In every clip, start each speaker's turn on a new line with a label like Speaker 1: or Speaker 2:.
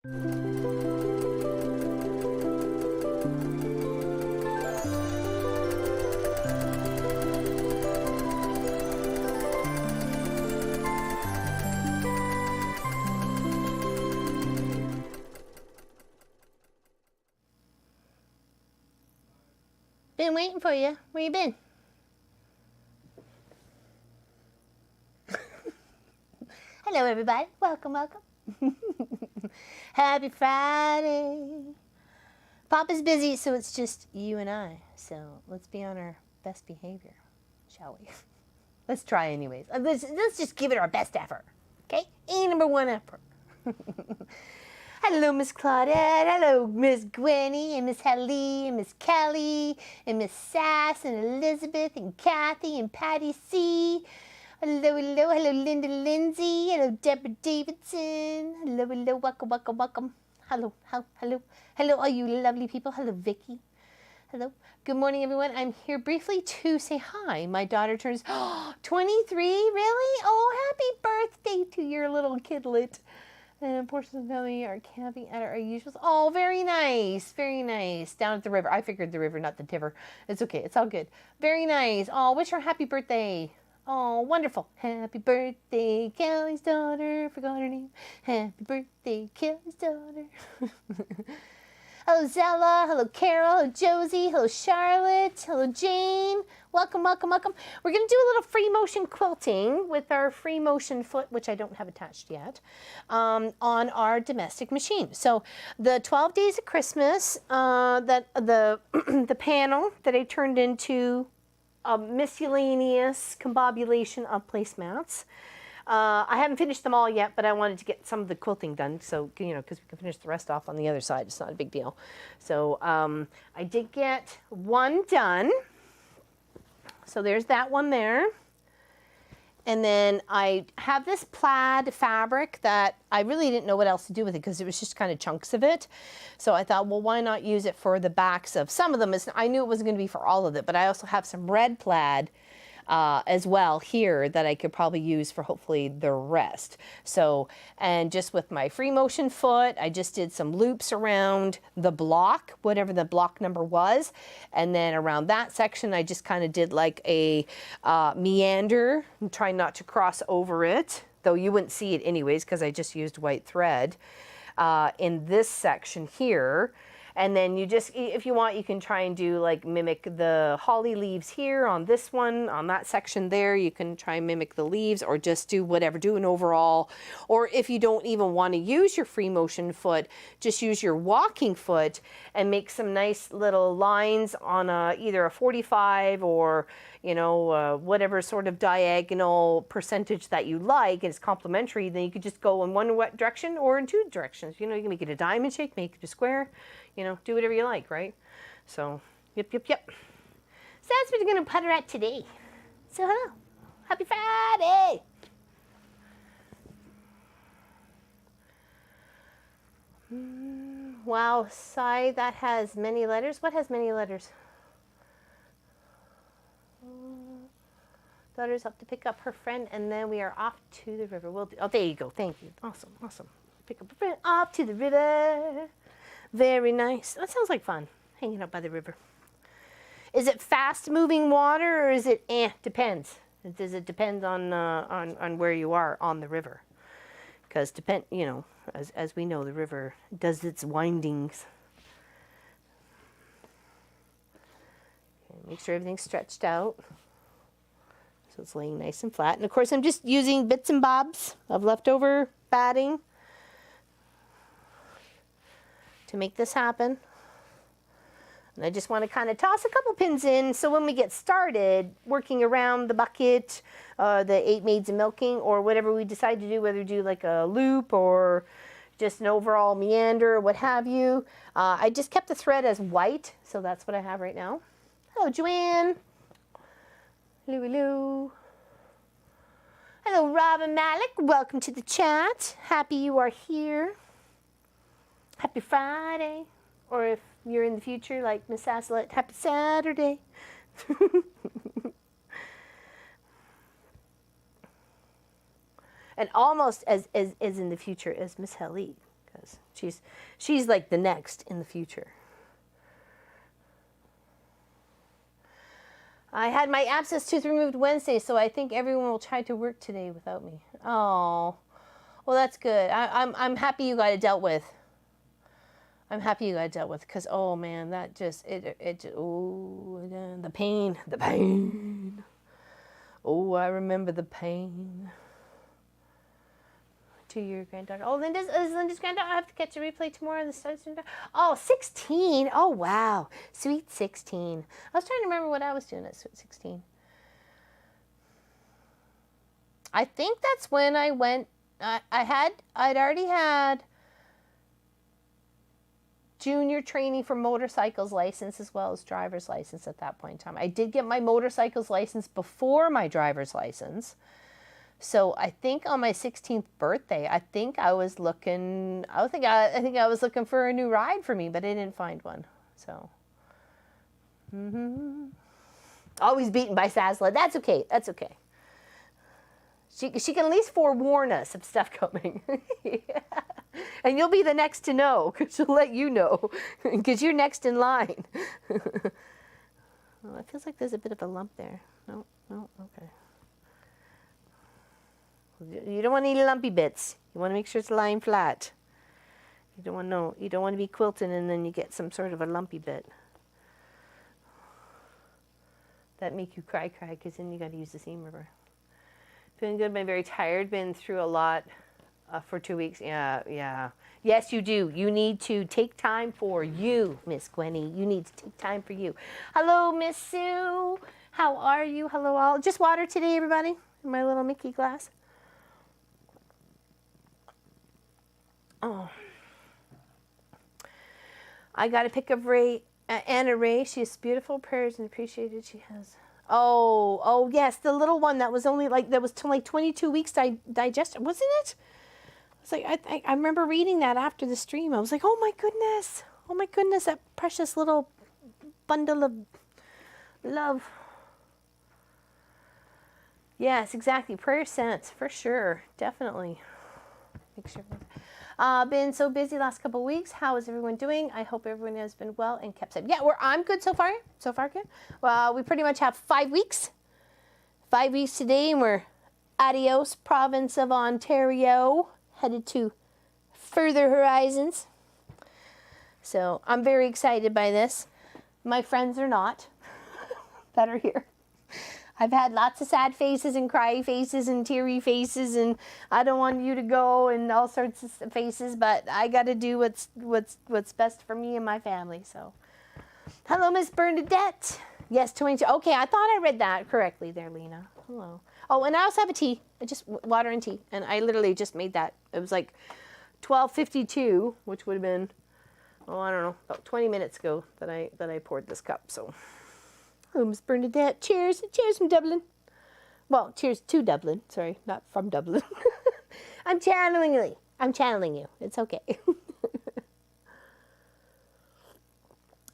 Speaker 1: Been waiting for you. Where you been? Hello, everybody. Welcome, welcome. Happy Friday. Papa's busy, so it's just you and I. So let's be on our best behavior, shall we? Let's try anyways. Let's just give it our best effort. Okay? Number one effort. Hello, Miss Claudette. Hello, Miss Gwenny, and Miss Helly, and Miss Kelly, and Miss Sass, and Elizabeth, and Kathy, and Patty C. Hello, hello, hello, Linda Lindsay. Hello, Deborah Davidson. Hello, hello, welcome, welcome, welcome. Hello, hello, hello, all you lovely people. Hello, Vicky. Hello. Good morning, everyone. I'm here briefly to say hi. My daughter turns 23. Really? Oh, happy birthday to your little kidlet. And portions of the family are camping at our usual. Oh, very nice. Very nice. Down at the river. I figured the river, not the tiver. It's okay. It's all good. Very nice. Oh, wish her happy birthday. Oh, wonderful. Happy birthday, Kelly's daughter. Forgot her name. Happy birthday, Kelly's daughter. Hello, Zella. Hello, Carol. Hello, Josie. Hello, Charlotte. Hello, Jane. Welcome, welcome, welcome. We're going to do a little free motion quilting with our free motion foot, which I don't have attached yet, on our domestic machine. So the 12 Days of Christmas, that the panel that I turned into a miscellaneous combobulation of placemats. I haven't finished them all yet, but I wanted to get some of the quilting done, so, you know, because we can finish the rest off on the other side. It's not a big deal. So I did get one done. So there's that one there. And then I have this plaid fabric that I really didn't know what else to do with it because it was just kind of chunks of it. So I thought, well, why not use it for the backs of some of them? I knew it wasn't going to be for all of it, but I also have some red plaid as well here that I could probably use for hopefully the rest. So, and just with my free motion foot, I just did some loops around the block, whatever the block number was. And then around that section, I just kind of did like a meander, trying not to cross over it, though you wouldn't see it anyways because I just used white thread in this section here. And then you just, if you want, you can try and do like mimic the holly leaves here on this one, on that section there. You can try and mimic the leaves or just do whatever, do an overall. Or if you don't even want to use your free motion foot, just use your walking foot and make some nice little lines on either a 45 or, you know, whatever sort of diagonal percentage that you like, and it's complementary. Then you could just go in one direction or in two directions. You know, you can make it a diamond shape, make it a square. You know, do whatever you like, right? So, yep. So that's what we're going to putter at today. So, hello. Happy Friday. Wow, sigh, that has many letters. What has many letters? Daughter's up to pick up her friend, and then we are off to the river. Oh, there you go. Thank you. Awesome, awesome. Pick up a friend, off to the river. Very nice. That sounds like fun, hanging out by the river. Is it fast moving water or is it depends? Does it depend on where you are on the river? Because you know, as we know, the river does its windings. Okay, make sure everything's stretched out. So it's laying nice and flat. And of course I'm just using bits and bobs of leftover batting to make this happen. And I just want to kind of toss a couple pins in so when we get started working around the bucket, the 8 maids of milking, or whatever we decide to do, whether do like a loop or just an overall meander or what have you. I just kept the thread as white, so that's what I have right now. Hello, Joanne. Hello, hello. Hello, Robin Malik. Welcome to the chat. Happy you are here. Happy Friday, or if you're in the future like Miss Sasselet, happy Saturday. And almost as in the future as Miss Helly, because she's like the next in the future. I had my abscess tooth removed Wednesday, so I think everyone will try to work today without me. Oh, well, that's good. I'm happy you got it dealt with. I'm happy you got it dealt with, because, oh, man, that just, oh, the pain. Oh, I remember the pain. To your granddaughter. Oh, is Linda's granddaughter? I have to catch a replay tomorrow. Oh, 16. Oh, wow. Sweet 16. I was trying to remember what I was doing at 16. I think that's when I went, I'd already had junior training for motorcycles license as well as driver's license at that point in time. I did get my motorcycles license before my driver's license. So I think on my 16th birthday, I think I was looking, I think I was looking for a new ride for me, but I didn't find one. So, always beaten by Sazla. That's okay. That's okay. She can at least forewarn us of stuff coming. Yeah. And you'll be the next to know, because she'll let you know, because you're next in line. Oh, it feels like there's a bit of a lump there. No, okay. You don't want any lumpy bits. You want to make sure it's lying flat. You don't want to be quilting and then you get some sort of a lumpy bit. That make you cry, because then you got to use the seam ripper. Feeling good, but very tired. Been through a lot for 2 weeks. Yeah. Yes, you do. You need to take time for you, Miss Gwenny. You need to take time for you. Hello, Miss Sue. How are you? Hello, all. Just water today, everybody, in my little Mickey glass. Oh, I got a pic of Anna Ray. She has beautiful prayers and appreciated she has. Oh, yes, the little one that was only like, that was like 22 weeks digestion, wasn't it? It's like, I remember reading that after the stream. I was like, oh my goodness, that precious little bundle of love. Yes, exactly. Prayer sent, for sure, definitely. Make sure. Been so busy last couple of weeks. How is everyone doing? I hope everyone has been well and kept safe. Yeah, I'm good so far. So far, good. Well, we pretty much have 5 weeks. 5 weeks today, and we're adios, province of Ontario, headed to further horizons. So I'm very excited by this. My friends are not that are here. I've had lots of sad faces and cry faces and teary faces, and I don't want you to go, and all sorts of faces, but I got to do what's best for me and my family. So, hello, Miss Bernadette. Yes, 22. Okay, I thought I read that correctly there, Lena. Hello. Oh, and I also have a tea. Just water and tea, and I literally just made that. It was like 12:52, which would have been, oh, I don't know, about 20 minutes ago that I poured this cup. So. Oh, Miss Bernadette, cheers. Cheers from Dublin. Well, cheers to Dublin. Sorry, not from Dublin. I'm channeling you. It's okay.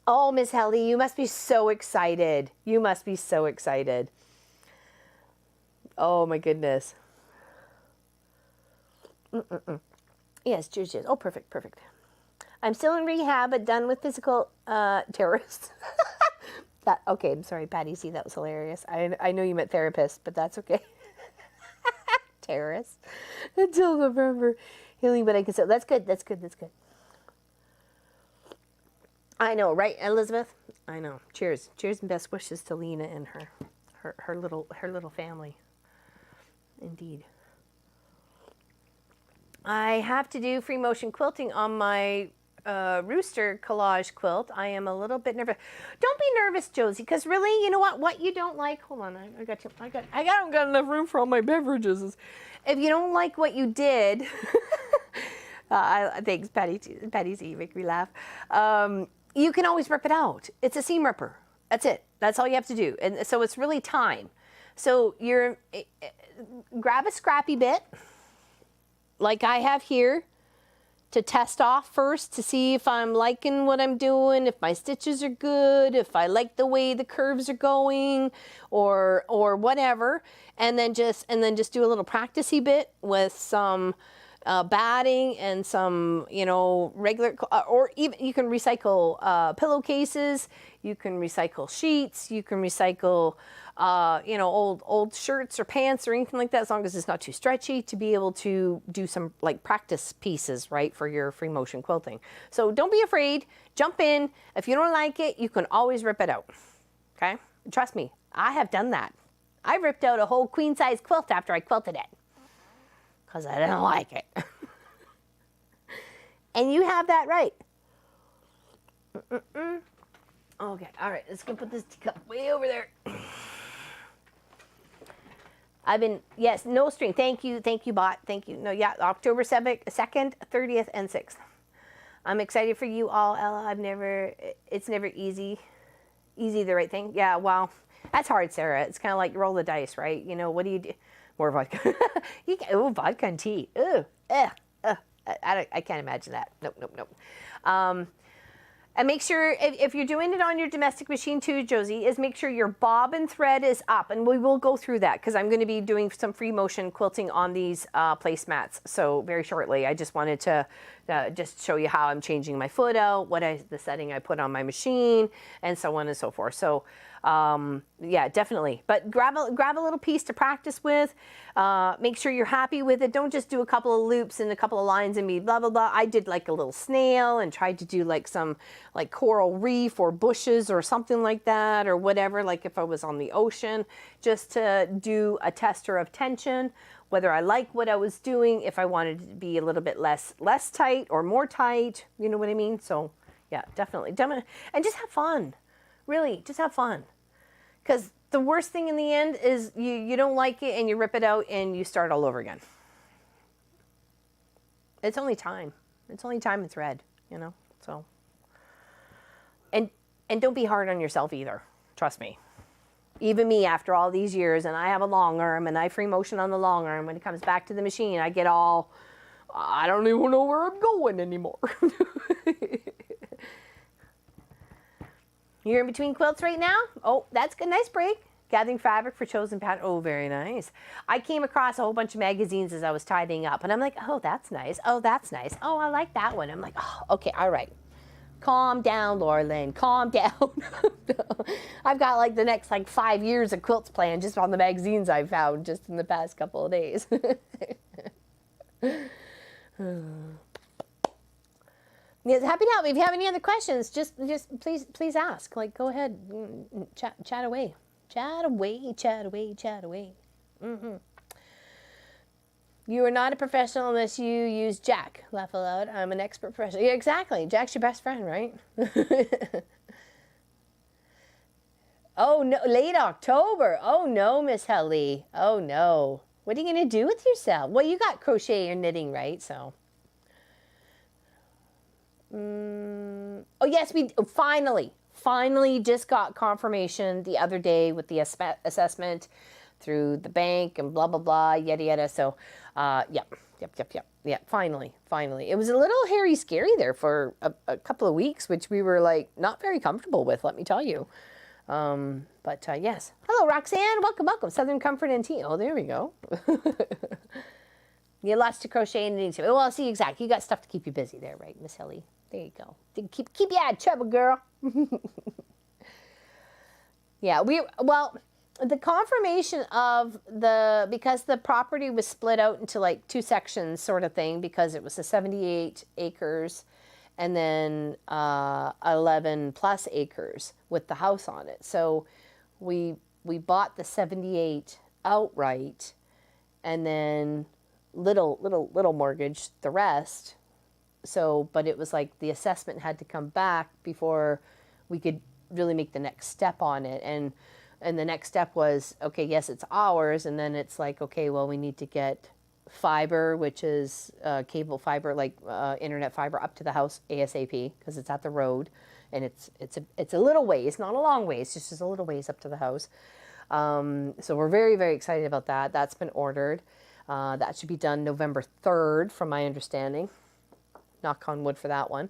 Speaker 1: Oh, Miss Helly, you must be so excited. You must be so excited. Oh, my goodness. Yes, cheers. Oh, perfect. I'm still in rehab, but done with physical terrorists. Okay, I'm sorry, Patty C, that was hilarious. I know you meant therapist, but that's okay. Terrorist. Until November. Healing, but I can say, that's good. I know, right, Elizabeth? I know. Cheers and best wishes to Lena and her little family. Indeed. I have to do free motion quilting on my rooster collage quilt. I am a little bit nervous. Don't be nervous, Josie, because really, you know what you don't like, hold on, I don't got enough room for all my beverages. If you don't like what you did, thanks, Patty Z, you make me laugh. You can always rip it out. It's a seam ripper. That's it. That's all you have to do. And so it's really time. So grab a scrappy bit, like I have here, to test off first to see if I'm liking what I'm doing, if my stitches are good, if I like the way the curves are going, or whatever, and then just do a little practicey bit with some
Speaker 2: batting and some, you know, regular, or even you can recycle pillowcases, you can recycle sheets, you can recycle, you know, old shirts or pants or anything like that, as long as it's not too stretchy, to be able to do some like practice pieces, right, for your free motion quilting. So don't be afraid, jump in. If you don't like it, you can always rip it out, okay? Trust me, I have done that. I ripped out a whole queen size quilt after I quilted it, because I didn't like it. And you have that right. Okay, all right, let's go put this teacup way over there. I've been, yes, no string. Thank you, bot. Thank you. No, yeah, October 2nd, 30th, and 6th. I'm excited for you all, Ella. It's never easy the right thing. Yeah, well, that's hard, Sarah. It's kind of like you roll the dice, right? You know, what do you do? More vodka. Vodka and tea. Ugh, I can't imagine that. Nope. And make sure, if you're doing it on your domestic machine too, Josie, is make sure your bobbin thread is up. And we will go through that because I'm going to be doing some free motion quilting on these placemats. So very shortly, I just wanted to just show you how I'm changing my foot out, the setting I put on my machine, and so on and so forth. So yeah, definitely. But grab a little piece to practice with. Make sure you're happy with it. Don't just do a couple of loops and a couple of lines and be blah, blah, blah. I did like a little snail and tried to do like some like coral reef or bushes or something like that or whatever, like if I was on the ocean, just to do a tester of tension, whether I like what I was doing, if I wanted it to be a little bit less tight or more tight, you know what I mean? So yeah, definitely. And just have fun. Really, just have fun. Because the worst thing in the end is you don't like it and you rip it out and you start all over again. It's only time. It's only time and thread, you know? So, and don't be hard on yourself either. Trust me. Even me, after all these years, and I have a long arm and I free motion on the long arm, when it comes back to the machine, I get all, I don't even know where I'm going anymore. You're in between quilts right now? Oh, that's good. Nice break. Gathering fabric for chosen pattern. Oh, very nice. I came across a whole bunch of magazines as I was tidying up, and I'm like, oh, that's nice. Oh, that's nice. Oh, I like that one. I'm like, oh, okay, all right. Calm down, Laura Lynn. Calm down. I've got like the next like 5 years of quilts planned just on the magazines I've found just in the past couple of days. Yes, happy to help. If you have any other questions, just please ask. Like, go ahead, chat away, chat away. You are not a professional unless you use Jack. Laugh aloud. I'm an expert professional. Yeah, exactly. Jack's your best friend, right? Oh no, late October. Oh no, Miss Helly. Oh no. What are you gonna do with yourself? Well, you got crochet or knitting, right? So. Oh yes, we finally just got confirmation the other day with the assessment through the bank and blah blah blah, yada yada. So yep, finally. It was a little hairy scary there for a couple of weeks, which we were like not very comfortable with, let me tell you. But yes, hello Roxanne, welcome, Southern Comfort and Tea. Oh, there we go. You have lots to crochet and knitting too. Well, see, exactly. You got stuff to keep you busy there, right, Miss Hilly? There you go. Keep you out of trouble, girl. Yeah, well, the confirmation of because the property was split out into like 2 sections sort of thing, because it was the 78 acres and then 11 plus acres with the house on it. So we bought the 78 outright and then little mortgage the rest. So, but it was like the assessment had to come back before we could really make the next step on it. And the next step was, okay, yes, it's ours. And then it's like, okay, well, we need to get fiber, which is cable fiber, like internet fiber up to the house ASAP, because it's at the road. And it's a little ways, not a long ways, just a little ways up to the house. So we're very, very excited about that. That's been ordered. That should be done November 3rd, from my understanding. Knock on wood for that one.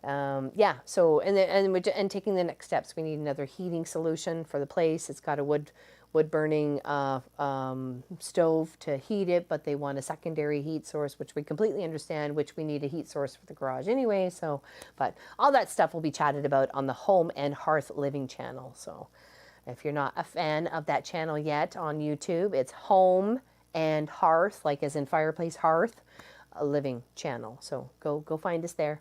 Speaker 2: Yeah, so and taking the next steps, we need another heating solution for the place. It's got a wood burning stove to heat it, but they want a secondary heat source, which we completely understand, which we need a heat source for the garage anyway. So, but all that stuff will be chatted about on the Home and Hearth Living channel. So if you're not a fan of that channel yet on YouTube, it's Home and Hearth, like as in fireplace hearth, a living channel. So go find us there.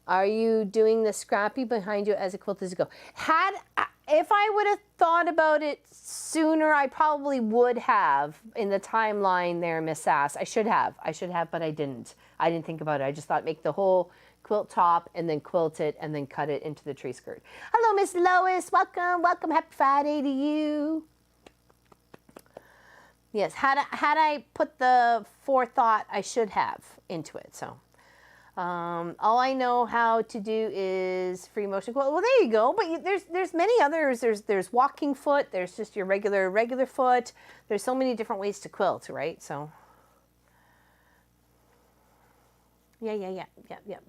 Speaker 2: Are you doing the scrappy behind you as a quilt as you go? If I would have thought about it sooner, I probably would have in the timeline there, Miss Sass. I should have, but I didn't. I didn't think about it. I just thought make the whole quilt top and then quilt it and then cut it into the tree skirt. Hello, Miss Lois. Welcome. Happy Friday to you. Yes, had I put the forethought, I should have into it. So. All I know how to do is free motion quilt. Well, there you go. But there's many others. There's walking foot. There's just your regular foot. There's so many different ways to quilt, right? So yeah.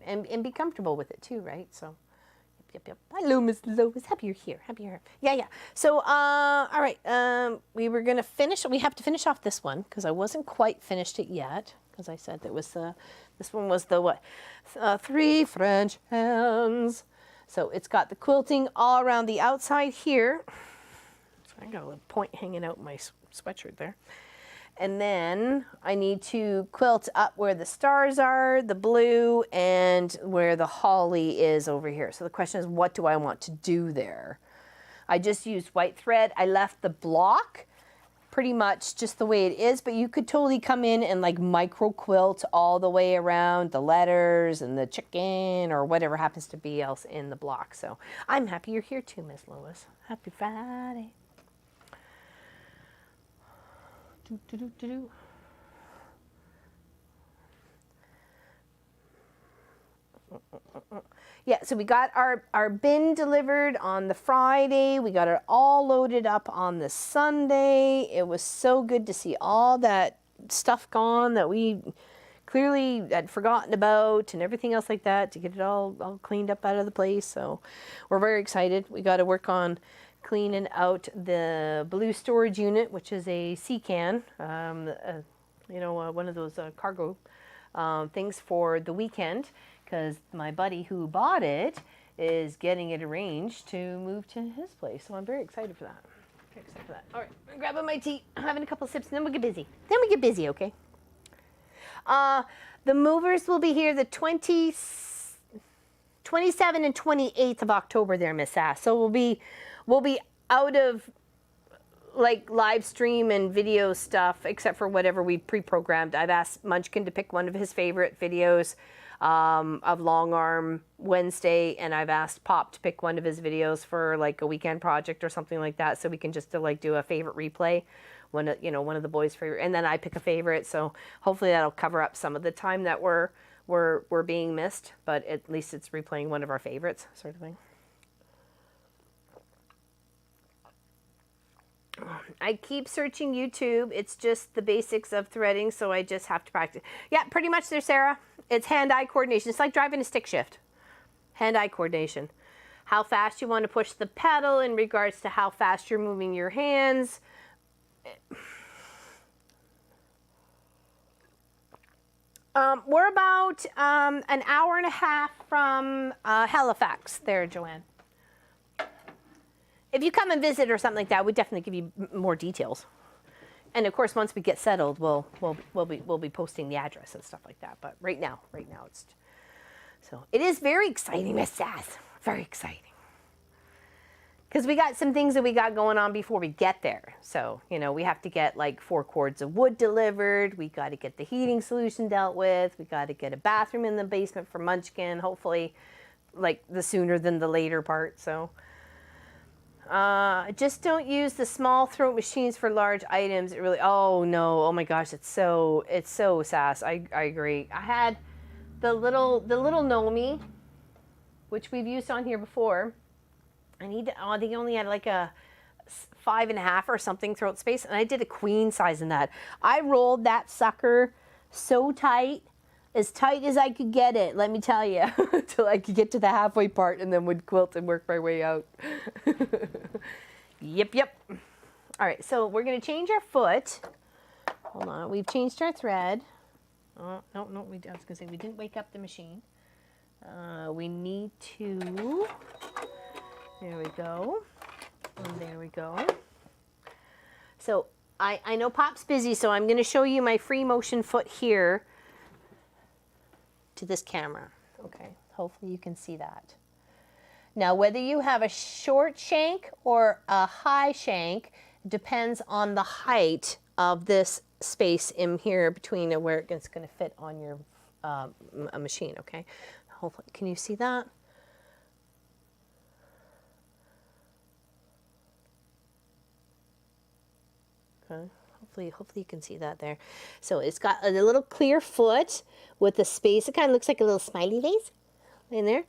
Speaker 2: And be comfortable with it too, right? So yep. Hello, Miss Lois. Happy you're here. Yeah. So all right. We were gonna finish. We have to finish off this one because I wasn't quite finished it yet. As I said, this one was the what? 3 French hands. So it's got the quilting all around the outside here. So I got a little point hanging out in my sweatshirt there. And then I need to quilt up where the stars are, the blue, and where the holly is over here. So the question is, what do I want to do there? I just used white thread. I left the block pretty much just the way it is, but you could totally come in and like micro quilt all the way around the letters and the chicken or whatever happens to be else in the block. So I'm happy you're here too, Miss Lois. Happy Friday. Yeah, so we got our bin delivered on the Friday. We got it all loaded up on the Sunday. It was so good to see all that stuff gone that we clearly had forgotten about and everything else like that, to get it all cleaned up out of the place. So we're very excited. We got to work on cleaning out the blue storage unit, which is a sea can, one of those cargo things for the weekend, because my buddy who bought it is getting it arranged to move to his place. So I'm very excited for that. All right, I'm grabbing my tea, having a couple sips, and then we'll get busy. Okay? The movers will be here the 27th and 28th of October there, Miss Sass. So we'll be out of like live stream and video stuff, except for whatever we pre-programmed. I've asked Munchkin to pick one of his favorite videos of Long Arm Wednesday, and I've asked Pop to pick one of his videos for like a weekend project or something like that, so we can just like do a favorite replay, one of the boys' favorite, and then I pick a favorite. So hopefully that'll cover up some of the time that we're being missed, but at least it's replaying one of our favorites, sort of thing. I keep searching YouTube. It's just the basics of threading, so I just have to practice. Yeah, pretty much there, Sarah. It's hand-eye coordination. It's like driving a stick shift. Hand-eye coordination. How fast you want to push the pedal in regards to how fast you're moving your hands. We're about an hour and a half from Halifax there, Joanne. If you come and visit or something like that, we'd definitely give you more details. And of course, once we get settled, we'll be posting the address and stuff like that. But right now it's so it is very exciting, Miss Sass. Very exciting. Because we got some things that we got going on before we get there. So, we have to get like 4 cords of wood delivered. We got to get the heating solution dealt with. We got to get a bathroom in the basement for Munchkin. Hopefully, like the sooner than the later part. So. Just don't use the small throat machines for large items. It really, oh no, oh my gosh, it's so Sass. I agree. I had the little Nomi, which we've used on here before. I think I only had like a 5.5 or something throat space, and I did a queen size in that. I rolled that sucker so tight. as tight as I could get it, let me tell you, till I could get to the halfway part and then would quilt and work my way out. Yep, yep. All right, so we're going to change our foot. Hold on, we've changed our thread. Oh, no, I was going to say we didn't wake up the machine. We need to, there we go, and there we go. So I know Pop's busy, so I'm going to show you my free motion foot here to this camera. Okay, hopefully you can see that. Now, whether you have a short shank or a high shank depends on the height of this space in here between where it's going to fit on your a machine, okay? Hopefully, can you see that? Okay. Hopefully you can see that there. So it's got a little clear foot with a space. It kind of looks like a little smiley face in there.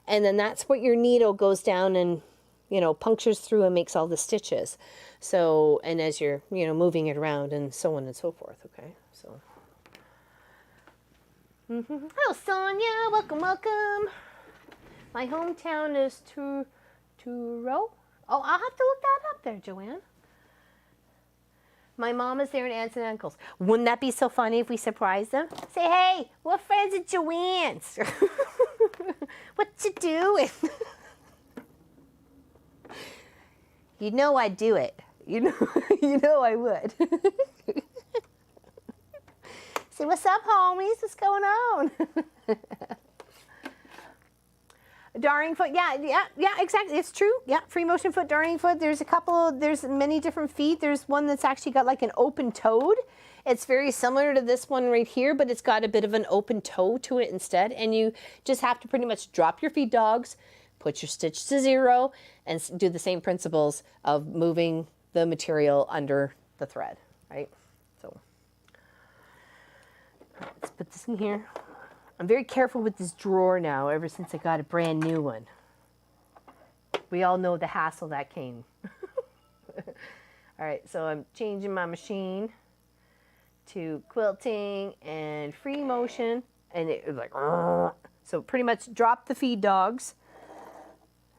Speaker 2: And then that's what your needle goes down and, you know, punctures through and makes all the stitches. So, and as you're, you know, moving it around and so on and so forth, okay? So. Hello, Sonia. Welcome, welcome. My hometown is Truro. Oh, I'll have to look that up there, Joanne. My mom is there and aunts and uncles. Wouldn't that be so funny if we surprised them? Say, hey, we're friends at Joanne's. What you doing? You know I'd do it. You know I would. Say, what's up, homies? What's going on? Darning foot, yeah, exactly. It's true. Yeah, free motion foot, darning foot. There's there's many different feet. There's one that's actually got like an open toed. It's very similar to this one right here, but it's got a bit of an open toe to it instead. And you just have to pretty much drop your feed dogs, put your stitch to 0, and do the same principles of moving the material under the thread, right? So let's put this in here. I'm very careful with this drawer now, ever since I got a brand new one. We all know the hassle that came. All right, so I'm changing my machine to quilting and free motion, and it was like, so pretty much drop the feed dogs,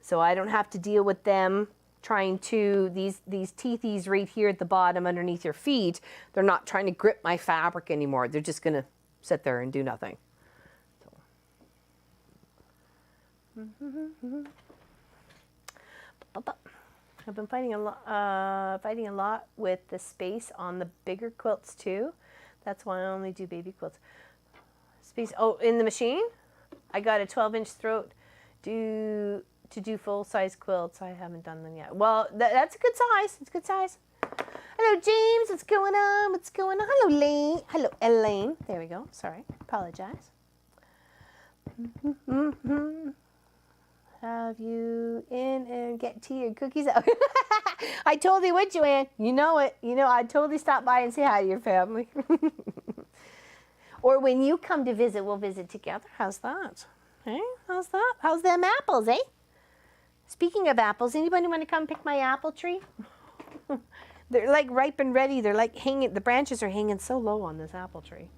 Speaker 2: so I don't have to deal with them trying to, these teethies right here at the bottom underneath your feet, they're not trying to grip my fabric anymore. They're just gonna sit there and do nothing. I've been fighting a lot with the space on the bigger quilts too. That's why I only do baby quilts. Space. Oh, in the machine, I got a 12-inch throat to do full-size quilts. I haven't done them yet. Well, that's a good size. It's a good size. Hello, James. What's going on? What's going on? Hello, Lane. Hello, Elaine. There we go. Sorry. Apologize. Have you in and get tea and cookies out? I totally would, Joanne. You know it. You know, I'd totally stop by and say hi to your family. Or when you come to visit, we'll visit together. How's that? Hey, how's that? How's them apples, eh? Speaking of apples, anybody want to come pick my apple tree? They're like ripe and ready. They're like hanging, the branches are hanging so low on this apple tree.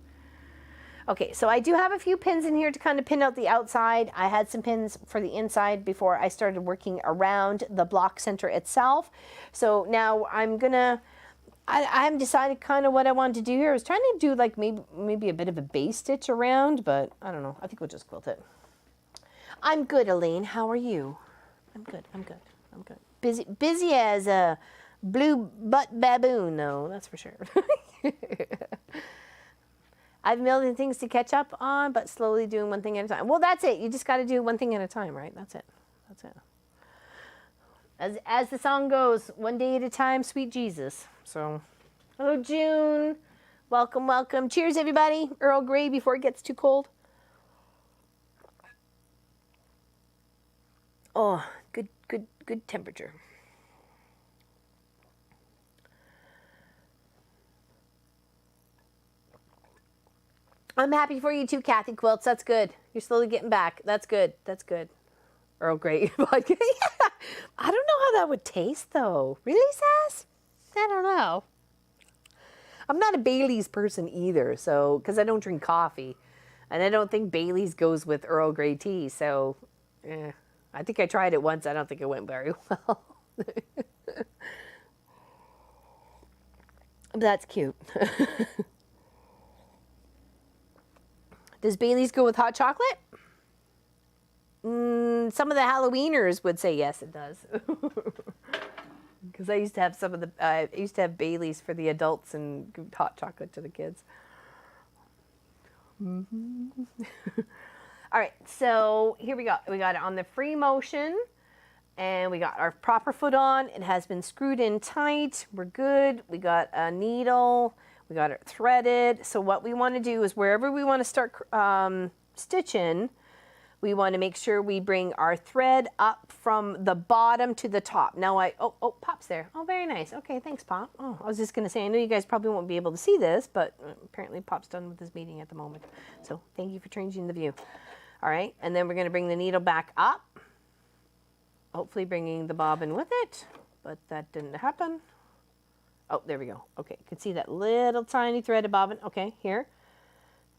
Speaker 2: Okay, so I do have a few pins in here to kind of pin out the outside. I had some pins for the inside before I started working around the block center itself. So now I'm gonna, I haven't decided kind of what I wanted to do here. I was trying to do like maybe a bit of a base stitch around, but I don't know. I think we'll just quilt it. I'm good, Elaine. How are you? I'm good. I'm good. I'm good. Busy as a blue butt baboon, though. That's for sure. I have a million things to catch up on, but slowly doing one thing at a time. Well, that's it. You just got to do one thing at a time, right? That's it. That's it. As the song goes, one day at a time, sweet Jesus. So, hello, June. Welcome, welcome. Cheers, everybody. Earl Grey before it gets too cold. Oh, good temperature. I'm happy for you too, Kathy Quilts. That's good. You're slowly getting back. That's good. That's good. Earl Grey. I don't know how that would taste, though. Really, Sass? I don't know. I'm not a Bailey's person either, so, because I don't drink coffee. And I don't think Bailey's goes with Earl Grey tea, so I think I tried it once. I don't think it went very well. But that's cute. Does Bailey's go with hot chocolate? Some of the Halloweeners would say yes, it does. Because I used to have some of the, I used to have Bailey's for the adults and give hot chocolate to the kids. All right, so here we go. We got it on the free motion, and we got our proper foot on. It has been screwed in tight. We're good. We got a needle. We got it threaded. So what we want to do is wherever we want to start stitching, we want to make sure we bring our thread up from the bottom to the top. Now oh, Pop's there. Oh, very nice. Okay, thanks, Pop. Oh, I was just going to say, I know you guys probably won't be able to see this, but apparently Pop's done with his meeting at the moment. So thank you for changing the view. All right, and then we're going to bring the needle back up, hopefully bringing the bobbin with it, but that didn't happen. Oh, there we go. Okay, you can see that little tiny threaded bobbin. Okay, here.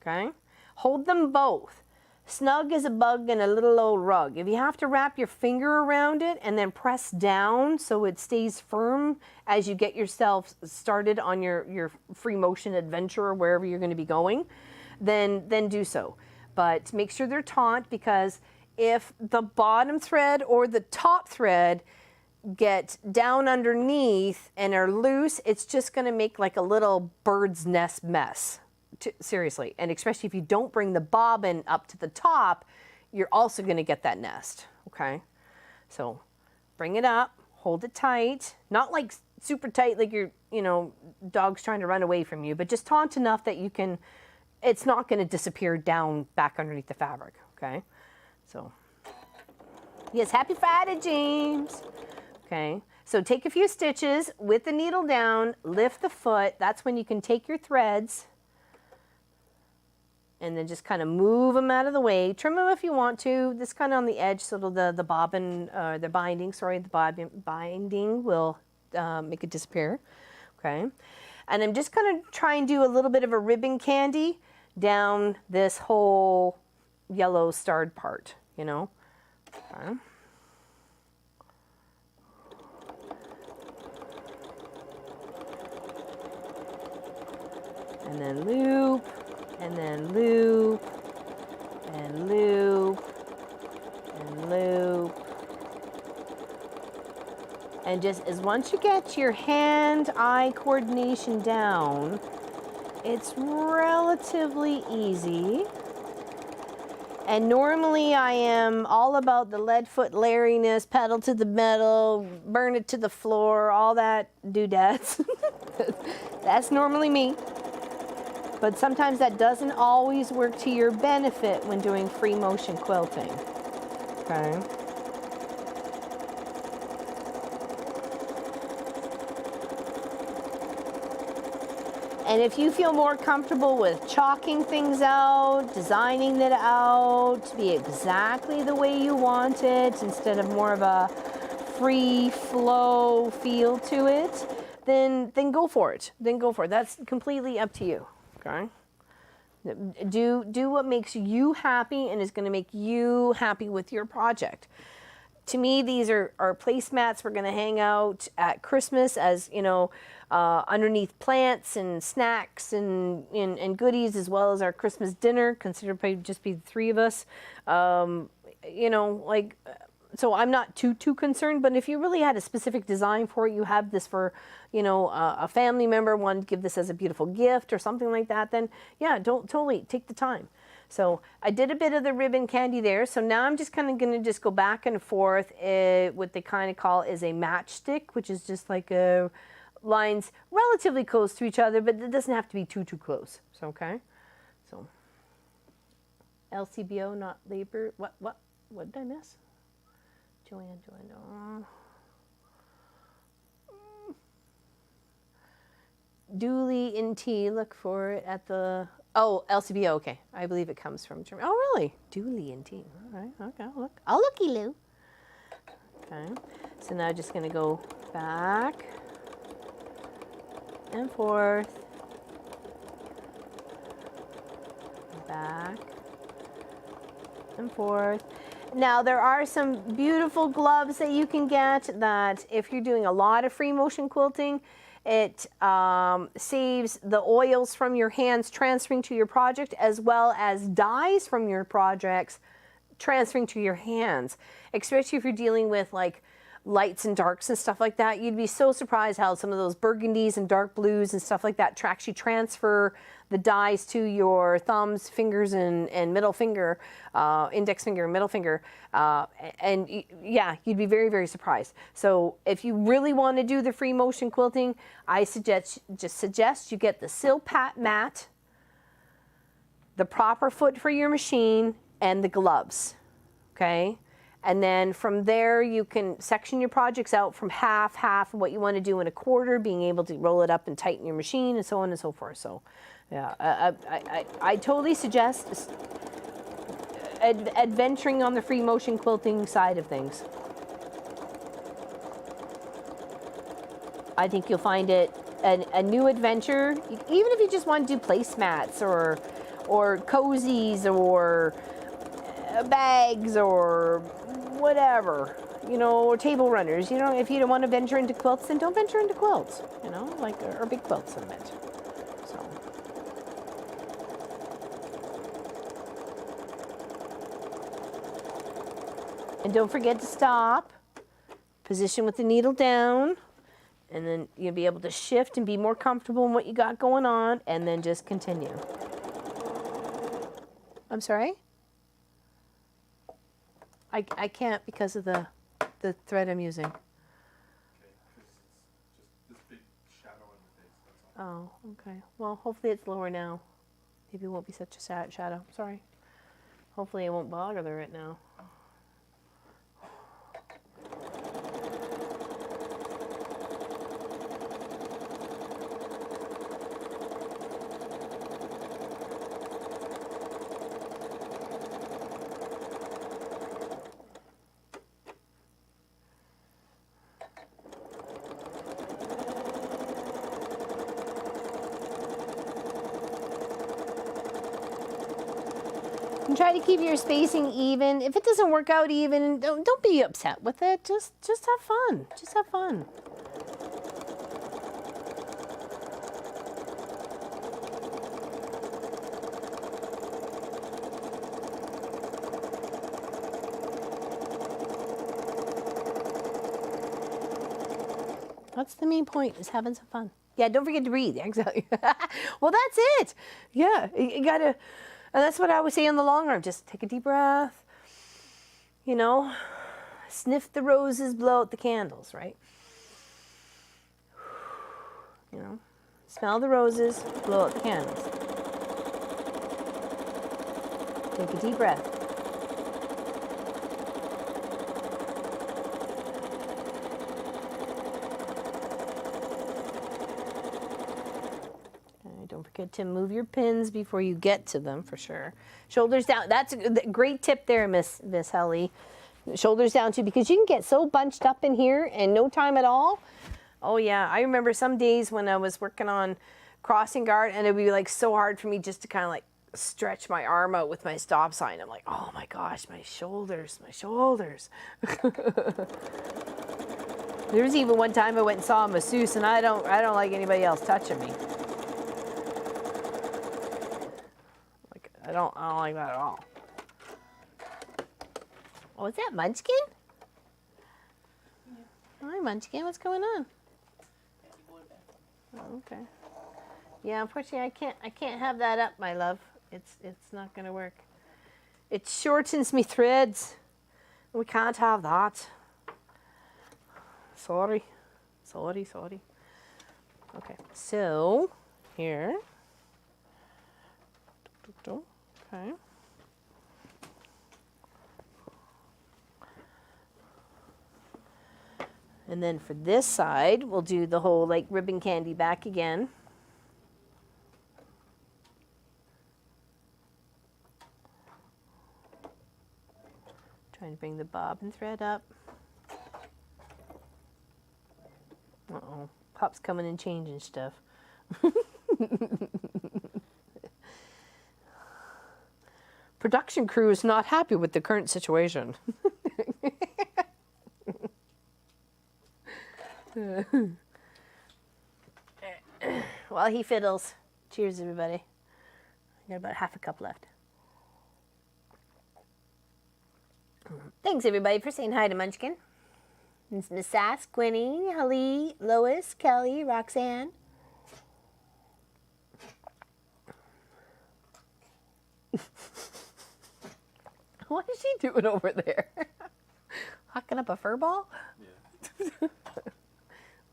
Speaker 2: Okay, hold them both. Snug as a bug in a little old rug. If you have to wrap your finger around it and then press down so it stays firm as you get yourself started on your free motion adventure or wherever you're going to be going, then do so. But make sure they're taut, because if the bottom thread or the top thread get down underneath and are loose, it's just going to make like a little bird's nest mess. Seriously, and especially if you don't bring the bobbin up to the top, you're also going to get that nest. Okay, so bring it up, hold it tight, not like super tight like your dog's trying to run away from you, but just taut enough that you can, it's not going to disappear down back underneath the fabric. Okay, so yes, happy Friday, James. Okay, so take a few stitches with the needle down, lift the foot. That's when you can take your threads and then just kind of move them out of the way. Trim them if you want to. This kind of on the edge, so the bobbin, the binding, sorry, the binding will make it disappear. Okay, and I'm just going to try and do a little bit of a ribbon candy down this whole yellow starred part, Okay. And then loop. And then loop, and loop, and loop. And just as once you get your hand-eye coordination down, it's relatively easy. And normally I am all about the lead foot Larryness, pedal to the metal, burn it to the floor, all that doodads. That's normally me. But sometimes that doesn't always work to your benefit when doing free motion quilting. Okay. And if you feel more comfortable with chalking things out, designing it out to be exactly the way you want it, instead of more of a free flow feel to it, then go for it. Then go for it. That's completely up to you. Okay. Do what makes you happy and is going to make you happy with your project. To me, these are placemats we're going to hang out at Christmas as, underneath plants and snacks and goodies, as well as our Christmas dinner. Consider probably just be the three of us. So I'm not too concerned, but if you really had a specific design for it, you have this for, a family member, wanted to give this as a beautiful gift or something like that, then yeah, don't totally take the time. So I did a bit of the ribbon candy there. So now I'm just kind of going to just go back and forth. What they kind of call is a matchstick, which is just like lines relatively close to each other, but it doesn't have to be too close. So, okay. So LCBO, not labor. What did I miss? Joanne. Dooley in T, look for it at the, LCBO, okay. I believe it comes from Germany. Oh, really? Dooley in T. All right, okay, I'll looky loo. Okay, so now just gonna go back and forth, back and forth. Now there are some beautiful gloves that you can get that if you're doing a lot of free motion quilting, it saves the oils from your hands transferring to your project, as well as dyes from your projects transferring to your hands, especially if you're dealing with like lights and darks and stuff like that. You'd be so surprised how some of those burgundies and dark blues and stuff like that actually transfer the dyes to your thumbs, fingers, and middle finger, index finger and middle finger. Yeah, you'd be very, very surprised. So if you really want to do the free motion quilting, I suggest you get the Silpat mat, the proper foot for your machine, and the gloves, okay? And then from there, you can section your projects out from half of what you want to do in a quarter, being able to roll it up and tighten your machine and so on and so forth. So yeah, I totally suggest adventuring on the free motion quilting side of things. I think you'll find it a new adventure, even if you just want to do placemats or cozies or bags or whatever, you know, or table runners. You know, if you don't want to venture into quilts, then don't venture into quilts, you know, like, or big quilts, I meant. So. And don't forget to stop, position with the needle down, and then you'll be able to shift and be more comfortable in what you got going on, and then just continue. I'm sorry? I can't because of the thread I'm using.
Speaker 3: Okay, because it's just this big shadow on your face, that's all.
Speaker 2: Oh, okay. Well, hopefully it's lower now. Maybe it won't be such a sad shadow. Sorry. Hopefully it won't bother her right now. And try to keep your spacing even. If it doesn't work out even, don't be upset with it. Just have fun. Just have fun. That's the main point, is having some fun. Yeah, don't forget to breathe. Exactly. Well, that's it. Yeah, you gotta. And that's what I would say in the long run. Just take a deep breath, you know, sniff the roses, blow out the candles, right? You know, smell the roses, blow out the candles. Take a deep breath. Don't forget to move your pins before you get to them, for sure. Shoulders down. That's a great tip there, Miss Helly. Shoulders down too, because you can get so bunched up in here in no time at all. Oh yeah, I remember some days when I was working on crossing guard, and it would be like so hard for me just to kind of like stretch my arm out with my stop sign. I'm like, oh my gosh, my shoulders, my shoulders. There was even one time I went and saw a masseuse, and I don't like anybody else touching me. I don't like that at all. Oh, is that Munchkin? Yeah. Hi, Munchkin. What's going on? Oh, okay. Yeah, unfortunately, I can't have that up, my love. It's not gonna work. It shortens me threads. We can't have that. Sorry. Okay. So here. Okay. And then for this side, we'll do the whole like ribbon candy back again. Trying to bring the bobbin thread up. Uh-oh, Pop's coming and changing stuff. production crew is not happy with the current situation. While he fiddles. Cheers, everybody. I got about half a cup left. Thanks, everybody, for saying hi to Munchkin. It's Miss Sass, Gwenny, Holly, Lois, Kelly, Roxanne. What is she doing over there? Hocking up a fur ball?
Speaker 3: Yeah.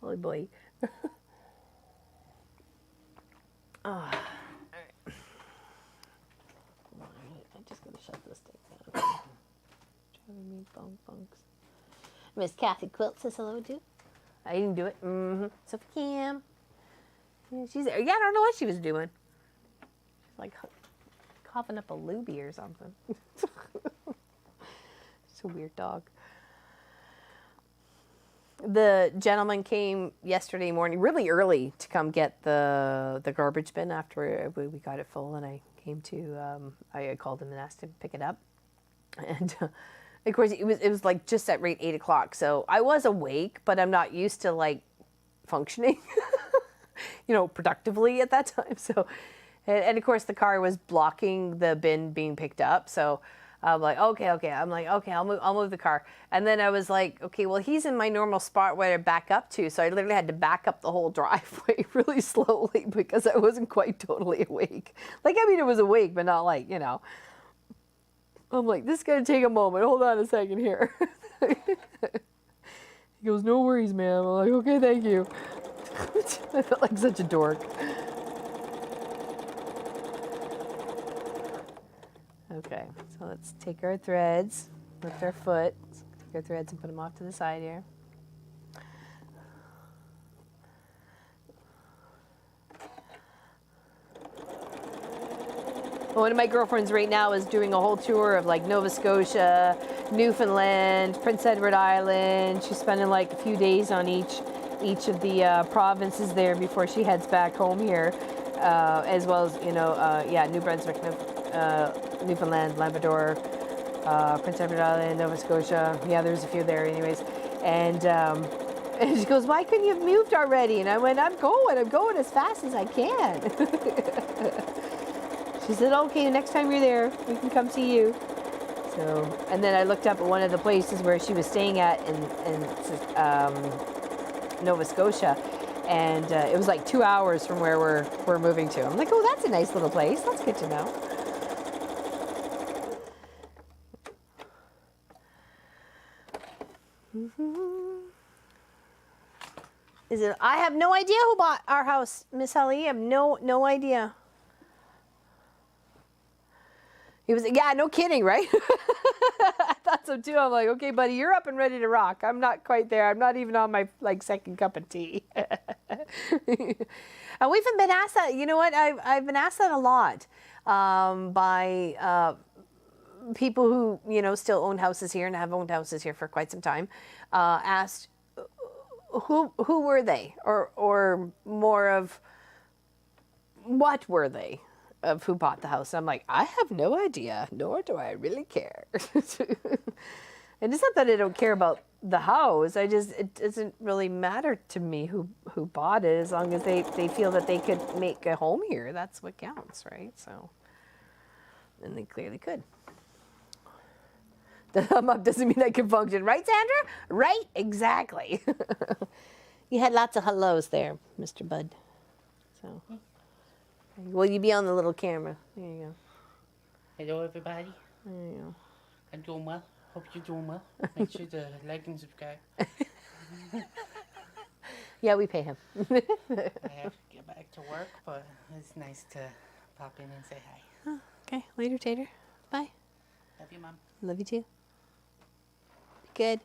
Speaker 2: Holy boy. Oh, all right. I'm just going to shut this thing down. Driving me bunks. Miss Kathy Quilt says hello too. I didn't do it. Sophie Cam. Yeah, she's there. Yeah, I don't know what she was doing. She's like coughing up a loogie or something. It's a weird dog. The gentleman came yesterday morning, really early, to come get the garbage bin after we got it full, and I came to. I called him and asked him to pick it up, and of course it was like just at right 8 o'clock. So I was awake, but I'm not used to like functioning, productively at that time. So, and of course the car was blocking the bin being picked up. So I'm like, okay. I'm like, okay, I'll move the car. And then I was like, okay, well, he's in my normal spot where to back up to. So I literally had to back up the whole driveway really slowly because I wasn't quite totally awake. Like, I mean, it was awake, but not like, I'm like, this is going to take a moment. Hold on a second here. He goes, no worries, ma'am. I'm like, okay, thank you. I felt like such a dork. Okay, so let's take our threads, lift our foot, take our threads and put them off to the side here. One of my girlfriends right now is doing a whole tour of like Nova Scotia, Newfoundland, Prince Edward Island. She's spending like a few days on each of the provinces there before she heads back home here, as well as New Brunswick, Newfoundland, Labrador, Prince Edward Island, Nova Scotia. Yeah, there's a few there anyways. And she goes, why couldn't you have moved already? And I went, I'm going as fast as I can. She said, okay, next time you're there, we can come see you. So, and then I looked up at one of the places where she was staying at in Nova Scotia, and it was like 2 hours from where we're moving to. I'm like, oh, that's a nice little place. That's good to know. Is it? I have no idea who bought our house, Miss Helly. I have no idea. He was, yeah, no kidding, right? I thought so too. I'm like, okay, buddy, you're up and ready to rock. I'm not quite there. I'm not even on my second cup of tea. And we've been asked that. You know what? I've been asked that a lot by people who still own houses here and have owned houses here for quite some time. Asked who were they, or more of what were they? Of who bought the house. I'm like, I have no idea, nor do I really care. And it's not that I don't care about the house. It doesn't really matter to me who bought it, as long as they feel that they could make a home here. That's what counts, right? So, and they clearly could. The thumb up doesn't mean I can function, right, Sandra? Right? Exactly. You had lots of hellos there, Mr. Bud. So. Will you be on the little camera? There you go.
Speaker 4: Hello, everybody.
Speaker 2: There you go.
Speaker 4: I'm doing well. Hope you're doing well. Make sure to like and subscribe.
Speaker 2: Yeah, we pay him.
Speaker 4: I have to get back to work, but it's nice to pop in and say hi.
Speaker 2: Oh, okay, later, Tater. Bye.
Speaker 4: Love you, Mom.
Speaker 2: Love you too. Good.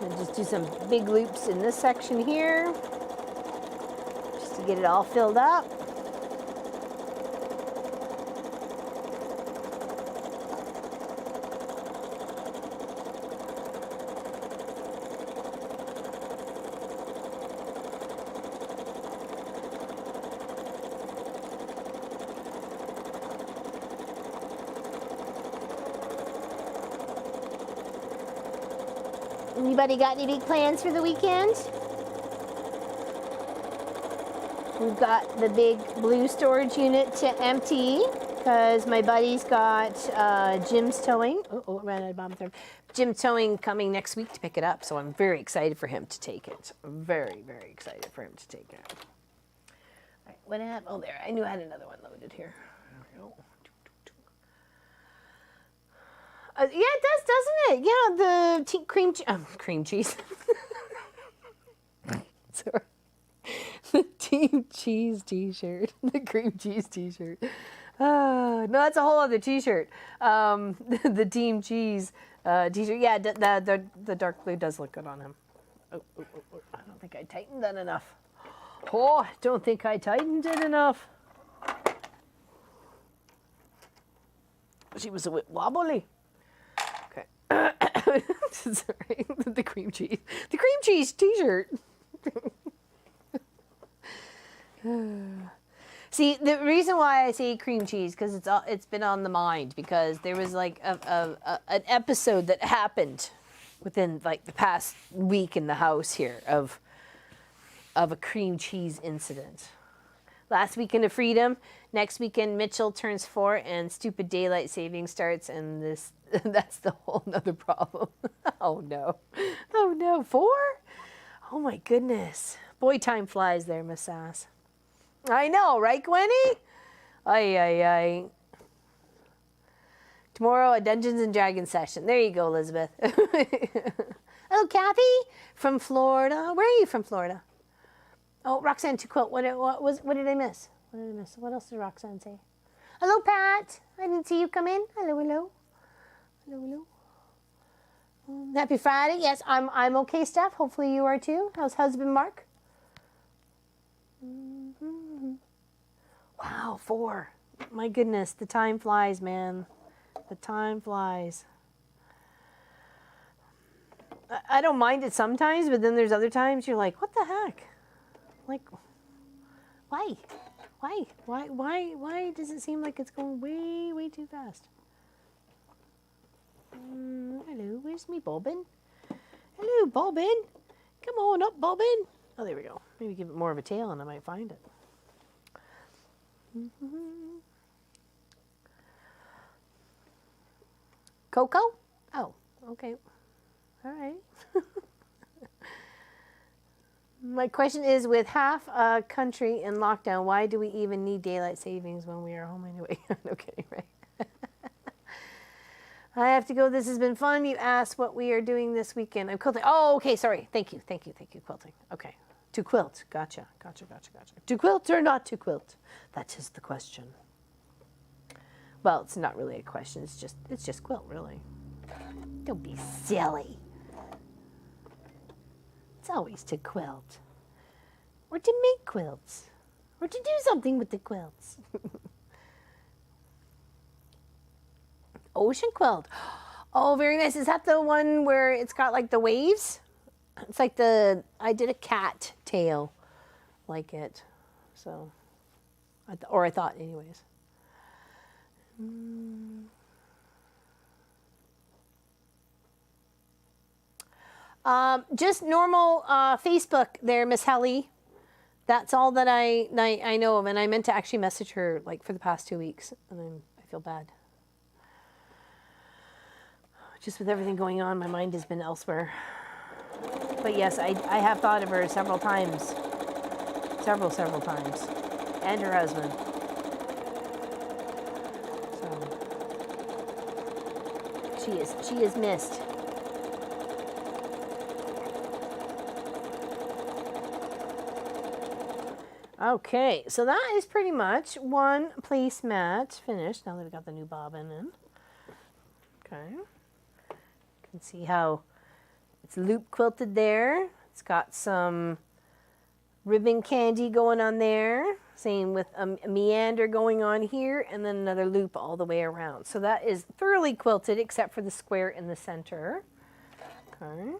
Speaker 2: And just do some big loops in this section here, just to get it all filled up. Anybody got any big plans for the weekend? We've got the big blue storage unit to empty because my buddy's got Jim's Towing. Oh, ran out of bomb thread. Jim Towing coming next week to pick it up, so I'm very excited for him to take it. I'm very, very excited for him to take it. All right, what I have? Oh, there. I knew I had another one loaded here. There we go. Yeah, it does, doesn't it? Yeah, the cream cheese. Sorry. The Team Cheese t-shirt. The cream cheese t-shirt. No, that's a whole other t-shirt. The Team Cheese t-shirt. Yeah, the dark blue does look good on him. Oh, I don't think I tightened that enough. Oh, I don't think I tightened it enough. She was a bit wobbly. Sorry, the cream cheese t-shirt. See, the reason why I say cream cheese because it's been on the mind because there was like an episode that happened within like the past week in the house here of a cream cheese incident. Last weekend of freedom, next weekend Mitchell turns 4 and stupid daylight saving starts, and that's the whole nother problem. Oh no. 4? Oh my goodness. Boy, time flies there, Miss Sass. I know, right, Gwenny? Ay. Tomorrow, a Dungeons and Dragons session. There you go, Elizabeth. Hello, Kathy from Florida. Where are you from Florida? Oh, Roxanne to quilt. What did I miss? What else did Roxanne say? Hello, Pat. I didn't see you come in. Hello. Happy Friday. Yes, I'm okay, Steph. Hopefully you are too. How's husband Mark? Wow, 4. My goodness, the time flies, man. The time flies. I don't mind it sometimes, but then there's other times you're like, what the heck? Like, why? Why does it seem like it's going way too fast? Hello, where's me Bobbin? Hello, Bobbin. Come on up, Bobbin. Oh, there we go. Maybe give it more of a tail and I might find it. Coco? Oh, okay. All right. My question is, with half a country in lockdown, why do we even need daylight savings when we are home anyway? No kidding, right? I have to go. This has been fun. You asked what we are doing this weekend. I'm quilting. Oh, okay. Sorry. Thank you. Quilting. Okay. To quilt. Gotcha. To quilt or not to quilt? That is the question. Well, it's not really a question. It's just quilt, really. Don't be silly. It's always to quilt. Or to make quilts. Or to do something with the quilts. Ocean quilt. Oh, very nice. Is that the one where it's got like the waves? It's like I did a cat tail like it. So, I thought anyways. Just normal Facebook there, Miss Helly. That's all that I know of, and I meant to actually message her like for the past 2 weeks, and I feel bad. Just with everything going on, my mind has been elsewhere. But yes, I have thought of her several times. Several times. And her husband. So she is missed. Okay, so that is pretty much one placemat finished now that we got the new bobbin in. Okay. You can see how It's loop quilted there. It's got some ribbon candy going on there. Same with a meander going on here, and then another loop all the way around. So that is thoroughly quilted except for the square in the center. Okay.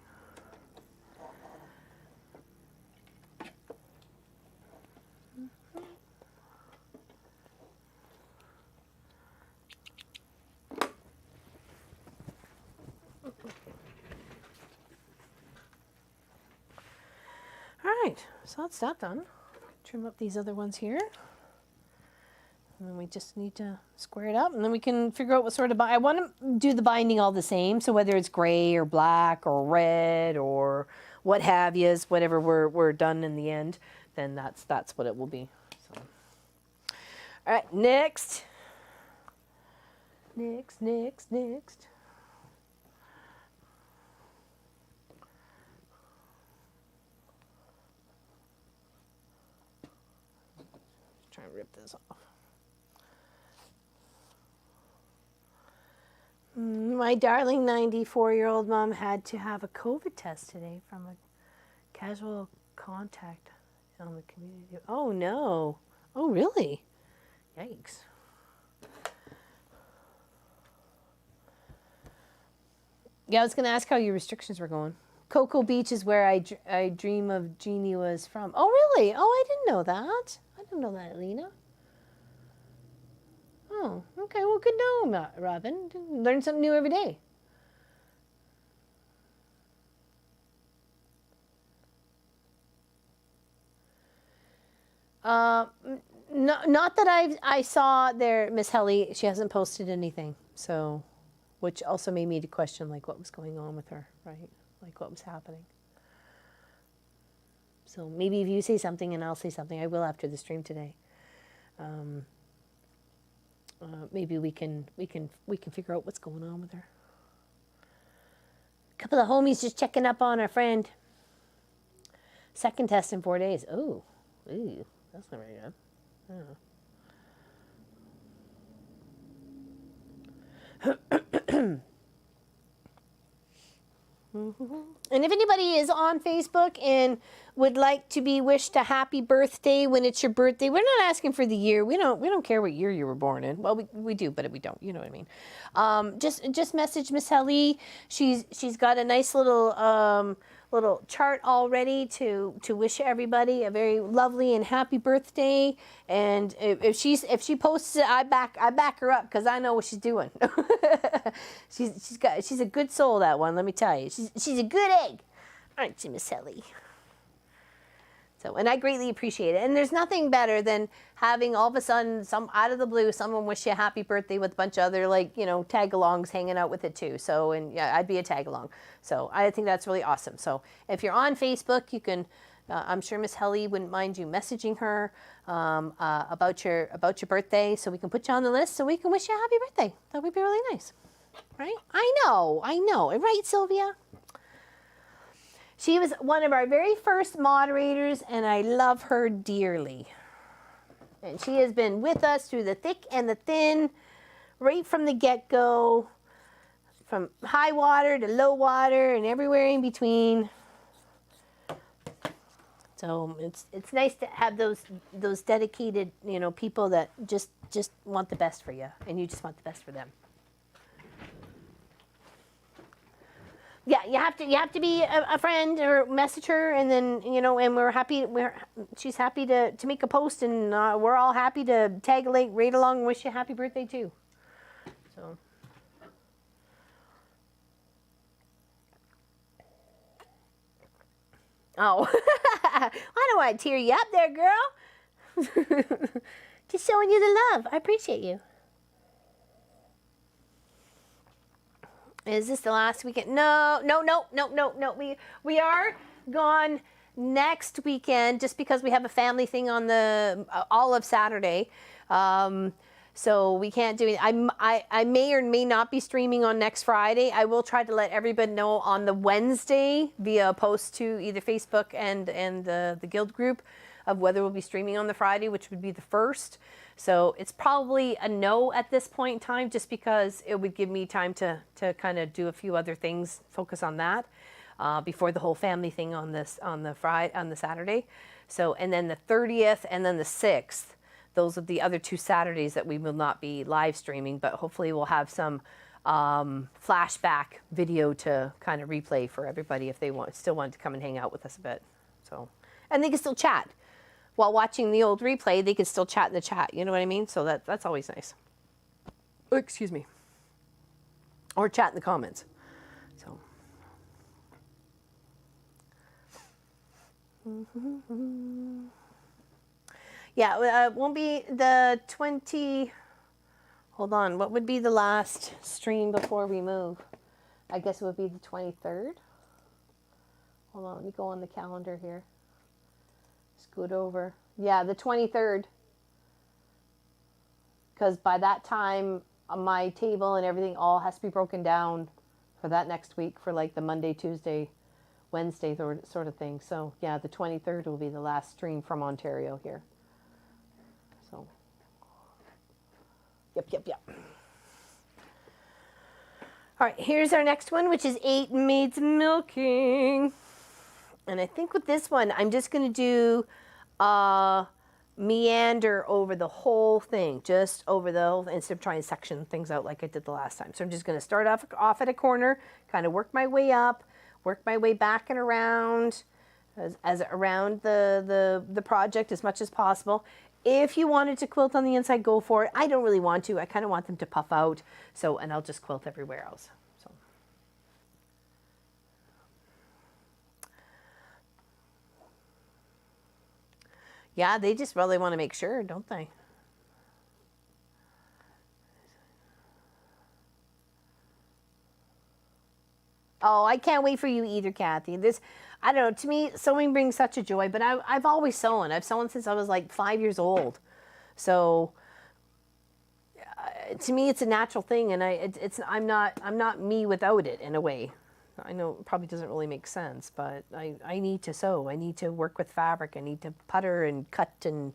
Speaker 2: All right, so that's that done. Trim up these other ones here. And then we just need to square it up, and then we can figure out what sort of I want to do the binding all the same, so whether it's gray or black or red or what have yous, whatever we're done in the end, then that's what it will be. So. All right, next. Try and rip this off. My darling 94-year-old mom had to have a COVID test today from a casual contact on the community. Oh no. Oh really? Yikes. Yeah, I was going to ask how your restrictions were going. Cocoa Beach is where I dream of Jeannie was from. Oh really? Oh, I didn't know that. I didn't know that, Lena. Oh, okay. Well, good to know, Robin. Learn something new every day. Not that I saw there, Miss Helly. She hasn't posted anything, so, which also made me to question like what was going on with her, right? Like what was happening. So maybe if you say something and I'll say something, I will after the stream today. Maybe we can figure out what's going on with her. A couple of homies just checking up on our friend. Second test in 4 days. Oh, ooh, that's not very good. Oh. And if anybody is on Facebook and would like to be wished a happy birthday when it's your birthday, we're not asking for the year. We don't care what year you were born in. Well, we do, but we don't. You know what I mean? Just message Miss Helly. She's got a nice little chart already to wish everybody a very lovely and happy birthday. And if she posts it, I back her up because I know what she's doing. she's a good soul, that one. Let me tell you, she's a good egg, aren't you, Miss Helly? So, and I greatly appreciate it. And there's nothing better than having all of a sudden, out of the blue, someone wish you a happy birthday with a bunch of other, like, tag-alongs hanging out with it too. So, and yeah, I'd be a tag-along. So I think that's really awesome. So if you're on Facebook, you can, I'm sure Miss Helly wouldn't mind you messaging her about your birthday, so we can put you on the list so we can wish you a happy birthday. That would be really nice. Right? I know. Right, Sylvia? She was one of our very first moderators, and I love her dearly. And she has been with us through the thick and the thin, right from the get-go, from high water to low water and everywhere in between. So it's nice to have those dedicated, people that just want the best for you, and you just want the best for them. Yeah, you have to be a friend or message her, and then and she's happy to make a post, and we're all happy to tag right along and wish you a happy birthday too. So. Oh, I don't want to tear you up there, girl. Just showing you the love. I appreciate you. Is this the last weekend? No. We are gone next weekend just because we have a family thing on the all of Saturday. So we can't do it. I may or may not be streaming on next Friday. I will try to let everybody know on the Wednesday via a post to either Facebook and the Guild group of whether we'll be streaming on the Friday, which would be the 1st. So it's probably a no at this point in time, just because it would give me time to kind of do a few other things, focus on that. before the whole family thing on the Saturday. So, and then the 30th and then the 6th, those are the other 2 Saturdays that we will not be live streaming, but hopefully we'll have some flashback video to kind of replay for everybody if they still want to come and hang out with us a bit. So, and they can still chat while watching the old replay. They can still chat in the chat. You know what I mean? So that's always nice. Oh, excuse me. Or chat in the comments. So. Yeah, it won't be the 20. Hold on. What would be the last stream before we move? I guess it would be the 23rd. Hold on. Let me go on the calendar here. Scoot over. Yeah, the 23rd. Because by that time, my table and everything all has to be broken down for that next week for like the Monday, Tuesday, Wednesday sort of thing. So yeah, the 23rd will be the last stream from Ontario here. So, yep. All right, here's our next one, which is 8 Maids Milking. And I think with this one, I'm just going to do meander over the whole thing, just over the whole, instead of trying to section things out like I did the last time. So I'm just going to start off at a corner, kind of work my way up, work my way back and around, as around the project as much as possible. If you wanted to quilt on the inside, go for it. I don't really want to. I kind of want them to puff out. So, and I'll just quilt everywhere else. So. Yeah, they just really want to make sure, don't they? Oh, I can't wait for you either, Kathy. This, I don't know, to me, sewing brings such a joy, but I've always sewn. I've sewn since I was like 5 years old. So to me, it's a natural thing, and I'm not me without it in a way. I know it probably doesn't really make sense, but I need to sew. I need to work with fabric. I need to putter and cut and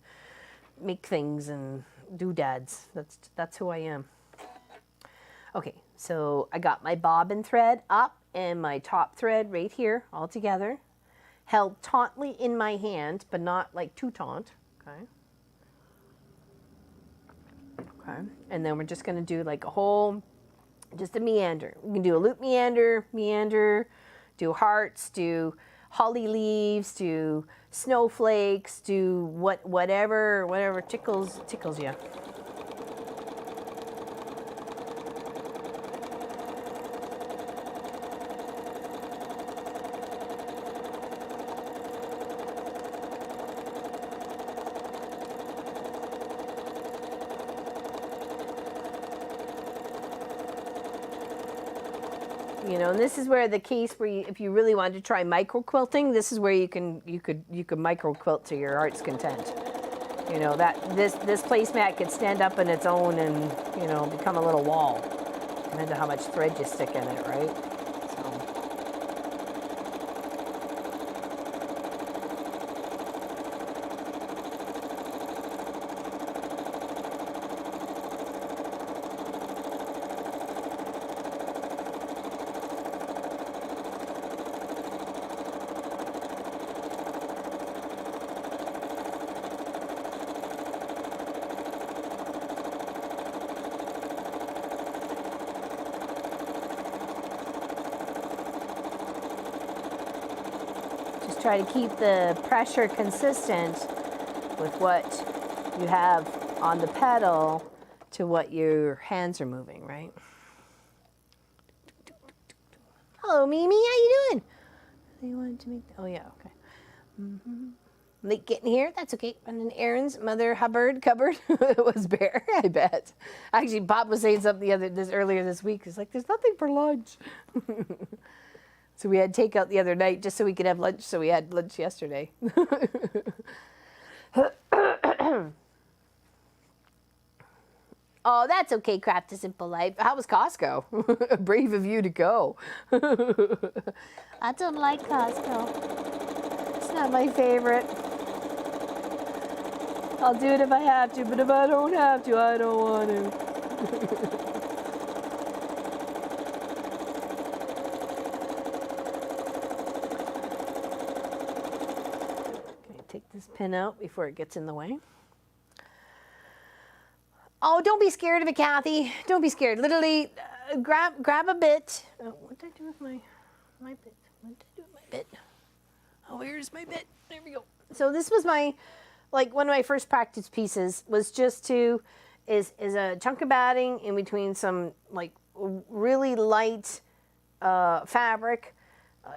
Speaker 2: make things and doodads. That's who I am. Okay, so I got my bobbin thread up and my top thread right here all together, held tautly in my hand, but not like too taut. Okay. Okay, and then we're just going to do like a whole, just a meander. We can do a loop meander, do hearts, do holly leaves, do snowflakes, do whatever tickles you. You know, and this is where the case where if you really wanted to try micro quilting, this is where you could micro quilt to your heart's content. You know, that this placemat could stand up on its own and, you know, become a little wall. Depending on how much thread you stick in it, right? So. Try to keep the pressure consistent with what you have on the pedal to what your hands are moving, right? Hello, Mimi, how you doing? They wanted to make, oh yeah, okay. Late getting here, that's okay. Running errands, Mother Hubbard cupboard was bare, I bet. Actually, Bob was saying something earlier this week. He's like, there's nothing for lunch. So we had takeout the other night just so we could have lunch. So we had lunch yesterday. Oh, that's okay, Craft a Simple Life. How was Costco? Brave of you to go. I don't like Costco. It's not my favorite. I'll do it if I have to, but if I don't have to, I don't want to. take this pin out before it gets in the way. Oh, don't be scared of it, Kathy. Don't be scared. Literally, grab a bit. Oh, what did I do with my bit? What did I do with my bit? Oh, here's my bit. There we go. So this was my, like, one of my first practice pieces was just to, is a chunk of batting in between some, like, really light fabric.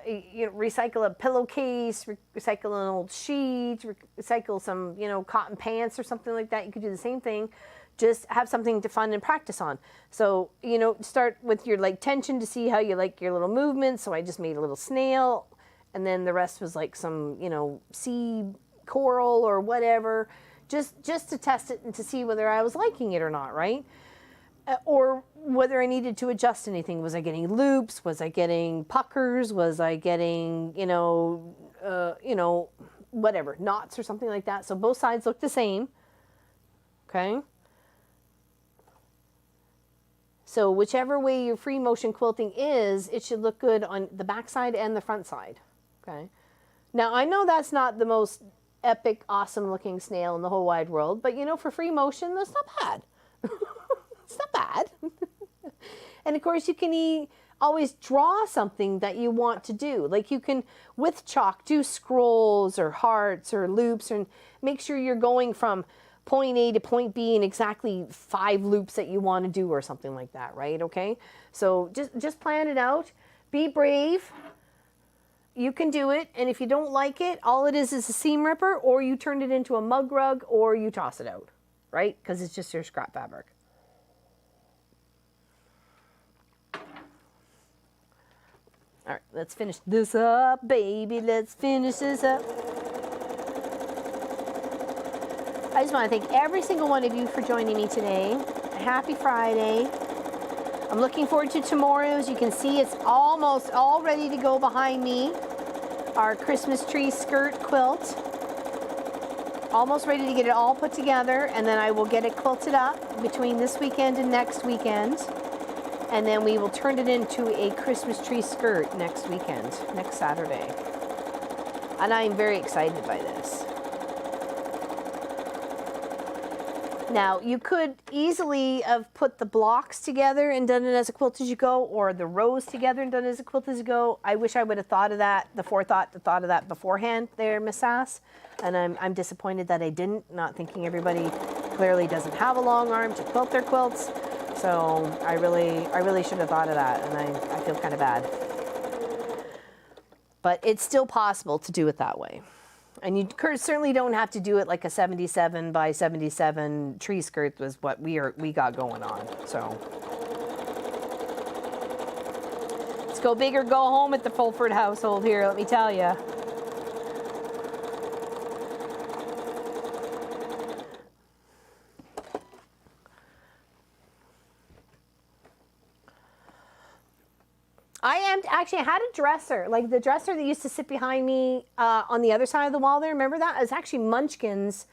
Speaker 2: You know, recycle a pillowcase, recycle an old sheet, recycle some, you know, cotton pants or something like that. You could do the same thing. Just have something to fun and practice on. So, you know, start with your like tension to see how you like your little movements. So I just made a little snail, and then the rest was like some, you know, sea coral or whatever, just to test it and to see whether I was liking it or not, right? Or whether I needed to adjust anything. Was I getting loops? Was I getting puckers? Was I getting, you know, whatever, knots or something like that. So both sides look the same. Okay. So whichever way your free motion quilting is, it should look good on the back side and the front side. Okay. Now I know that's not the most epic, awesome looking snail in the whole wide world, but you know, for free motion, that's not bad. It's not bad. And of course you can always draw something that you want to do. Like you can, with chalk, do scrolls or hearts or loops, and make sure you're going from point A to point B in exactly 5 loops that you want to do or something like that, right? Okay. So just plan it out. Be brave. You can do it. And if you don't like it, all it is a seam ripper, or you turn it into a mug rug, or you toss it out, right? Because it's just your scrap fabric. All right, let's finish this up, baby. Let's finish this up. I just want to thank every single one of you for joining me today. Happy Friday. I'm looking forward to tomorrow. As you can see, it's almost all ready to go behind me. Our Christmas tree skirt quilt. Almost ready to get it all put together, and then I will get it quilted up between this weekend and next weekend. And then we will turn it into a Christmas tree skirt next weekend, next Saturday. And I'm very excited by this. Now, you could easily have put the blocks together and done it as a quilt as you go, or the rows together and done it as a quilt as you go. I wish I would have thought of that, the thought of that beforehand there, Miss Sass. And I'm disappointed that I didn't, not thinking everybody clearly doesn't have a long arm to quilt their quilts. So I really should have thought of that, and I feel kind of bad. But it's still possible to do it that way. And you certainly don't have to do it like a 77 by 77 tree skirt was what we got going on. So let's go big or go home at the Fulford household here, let me tell you. I had a dresser, like the dresser that used to sit behind me on the other side of the wall there. Remember that? It was actually Munchkin's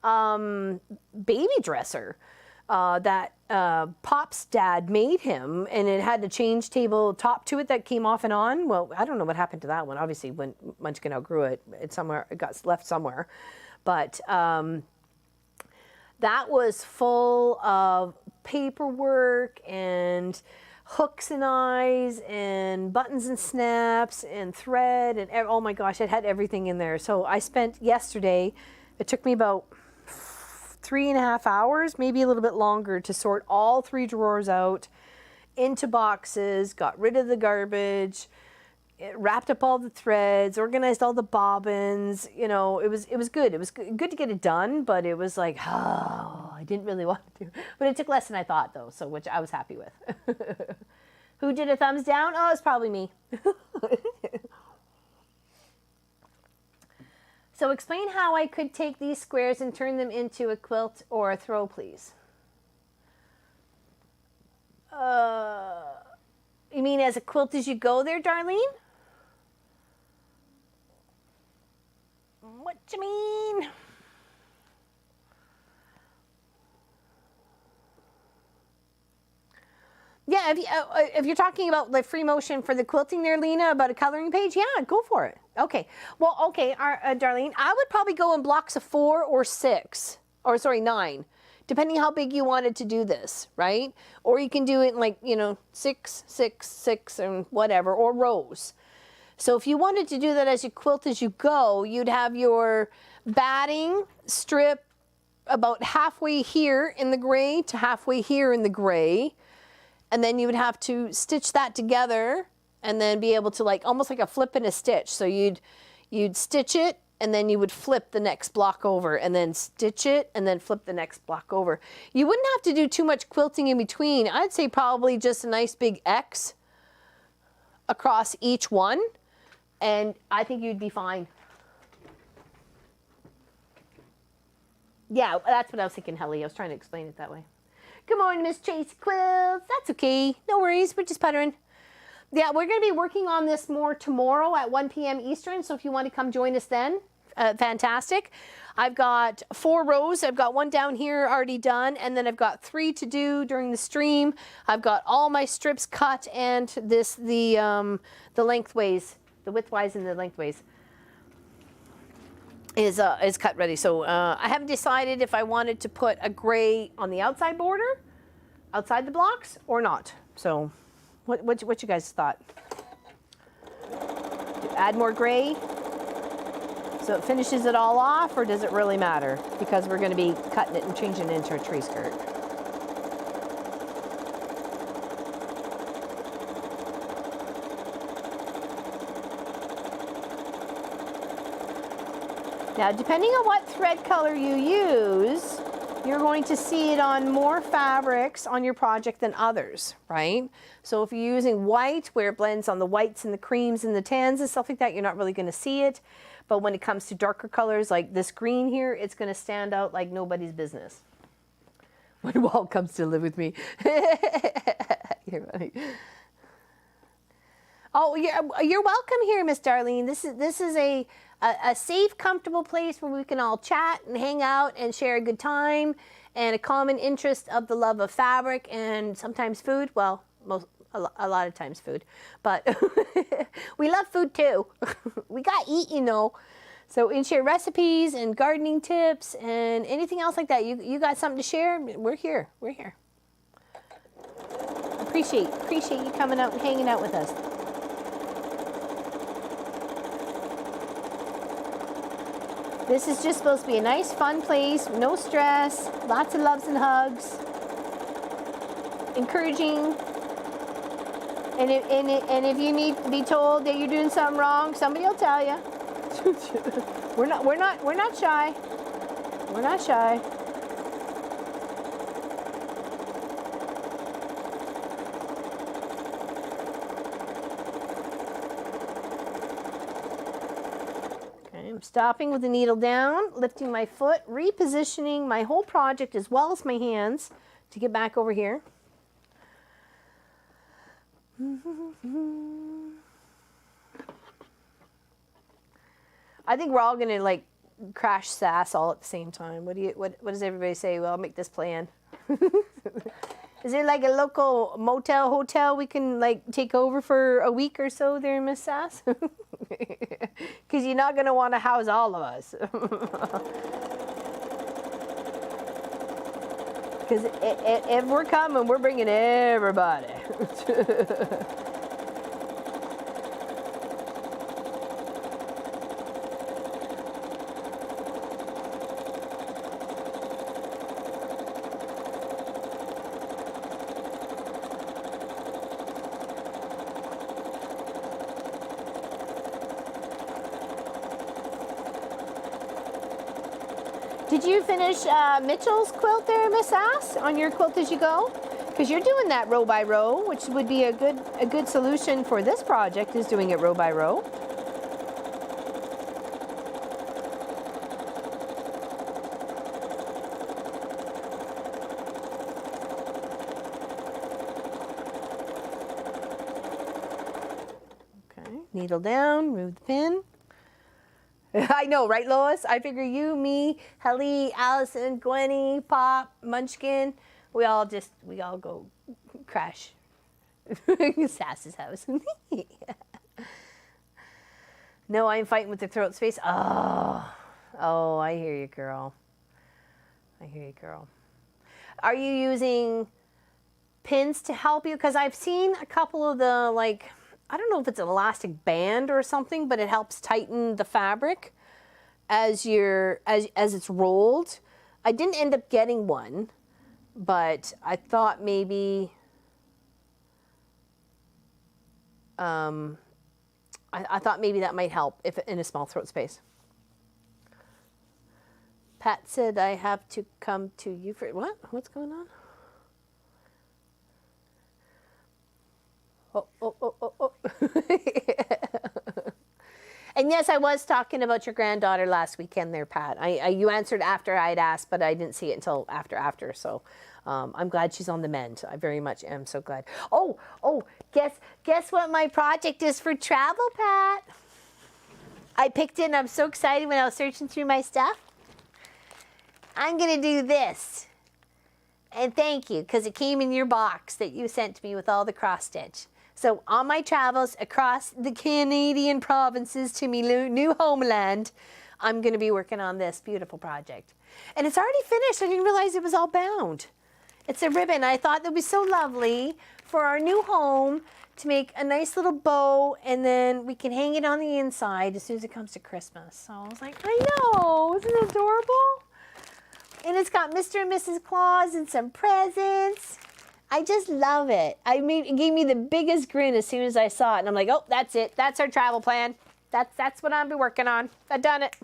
Speaker 2: baby dresser that Pop's dad made him, and it had a change table top to it that came off and on. Well, I don't know what happened to that one. Obviously, when Munchkin outgrew it, it got left somewhere. But that was full of paperwork and hooks and eyes and buttons and snaps and thread and oh my gosh, it had everything in there. So I spent yesterday, it took me about 3.5 hours, maybe a little bit longer, to sort all 3 drawers out into boxes, got rid of the garbage, wrapped up all the threads, organized all the bobbins. You know, it was good. It was good to get it done, but it was like, oh, I didn't really want to. But it took less than I thought, though, so which I was happy with. Who did a thumbs down? Oh, it's probably me. So explain how I could take these squares and turn them into a quilt or a throw, please. You mean as a quilt as you go there, Darlene? What you mean? Yeah, if you're talking about the free motion for the quilting there, Lena, about a coloring page, yeah, go for it. Okay. Well, okay, Darlene, I would probably go in blocks of 4 or 6, or sorry, 9, depending how big you wanted to do this, right? Or you can do it in like, 6, 6, 6, and whatever, or rows. So if you wanted to do that as you quilt as you go, you'd have your batting strip about halfway here in the gray to halfway here in the gray. And then you would have to stitch that together and then be able to like, almost like a flip and a stitch. So you'd stitch it and then you would flip the next block over and then stitch it and then flip the next block over. You wouldn't have to do too much quilting in between. I'd say probably just a nice big X across each one. And I think you'd be fine. Yeah, that's what I was thinking, Helly. I was trying to explain it that way. Good morning, Miss Tracy Quilts. That's okay. No worries. We're just puttering. Yeah, we're going to be working on this more tomorrow at 1 p.m. Eastern. So if you want to come join us then, fantastic. I've got 4 rows. I've got 1 down here already done. And then I've got 3 to do during the stream. I've got all my strips cut and the lengthways, the widthwise and the lengthways is cut ready. So I haven't decided if I wanted to put a gray on the outside border, outside the blocks, or not. So what you guys thought? Add more gray so it finishes it all off, or does it really matter? Because we're going to be cutting it and changing it into a tree skirt. Now, depending on what thread color you use, you're going to see it on more fabrics on your project than others, right? So if you're using white, where it blends on the whites and the creams and the tans and stuff like that, you're not really going to see it. But when it comes to darker colors like this green here, it's going to stand out like nobody's business. When Walt comes to live with me. You're funny. Oh, you're welcome here, Miss Darlene. This is a safe, comfortable place where we can all chat and hang out and share a good time and a common interest of the love of fabric and sometimes food. Well, a lot of times food, but we love food too. We got to eat, So and share recipes and gardening tips and anything else like that. You got something to share? We're here. We're here. Appreciate you coming out and hanging out with us. This is just supposed to be a nice, fun place, no stress, lots of loves and hugs, encouraging. And if you need to be told that you're doing something wrong, somebody will tell you. We're not shy. We're not shy. I'm stopping with the needle down, lifting my foot, repositioning my whole project as well as my hands to get back over here. I think we're all going to like crash sass all at the same time. What does everybody say? Well, I'll make this plan. Is there like a local motel, hotel we can like take over for a week or so there, Miss Sass? Because you're not going to want to house all of us. Because if we're coming, we're bringing everybody. Did you finish Mitchell's quilt there, Miss Ass, on your quilt as you go? Because you're doing that row by row, which would be a good solution for this project, is doing it row by row. Okay, needle down, remove the pin. I know, right, Lois? I figure you, me, Helly, Allison, Gwenny, Pop, Munchkin, we all go crash Sass's house. No, I'm fighting with the throat space. Oh, I hear you, girl. I hear you, girl. Are you using pins to help you? Because I've seen a couple of the, like, I don't know if it's an elastic band or something, but it helps tighten the fabric as it's rolled. I didn't end up getting one, but I thought maybe I thought maybe that might help if in a small throat space. Pat said I have to come to you for what? What's going on? Oh. And yes, I was talking about your granddaughter last weekend there, Pat. You answered after I'd asked, but I didn't see it until after. So I'm glad she's on the mend. I very much am so glad. Oh, guess what my project is for travel, Pat? I picked it and I'm so excited when I was searching through my stuff. I'm going to do this. And thank you, because it came in your box that you sent to me with all the cross stitch. So on my travels across the Canadian provinces to me new homeland, I'm going to be working on this beautiful project. And it's already finished. I didn't realize it was all bound. It's a ribbon. I thought that would be so lovely for our new home to make a nice little bow, and then we can hang it on the inside as soon as it comes to Christmas. So I was like, I know, isn't it adorable? And it's got Mr. and Mrs. Claus and some presents. I just love it. It gave me the biggest grin as soon as I saw it. And I'm like, oh, that's it. That's our travel plan. That's what I'll be working on. I've done it.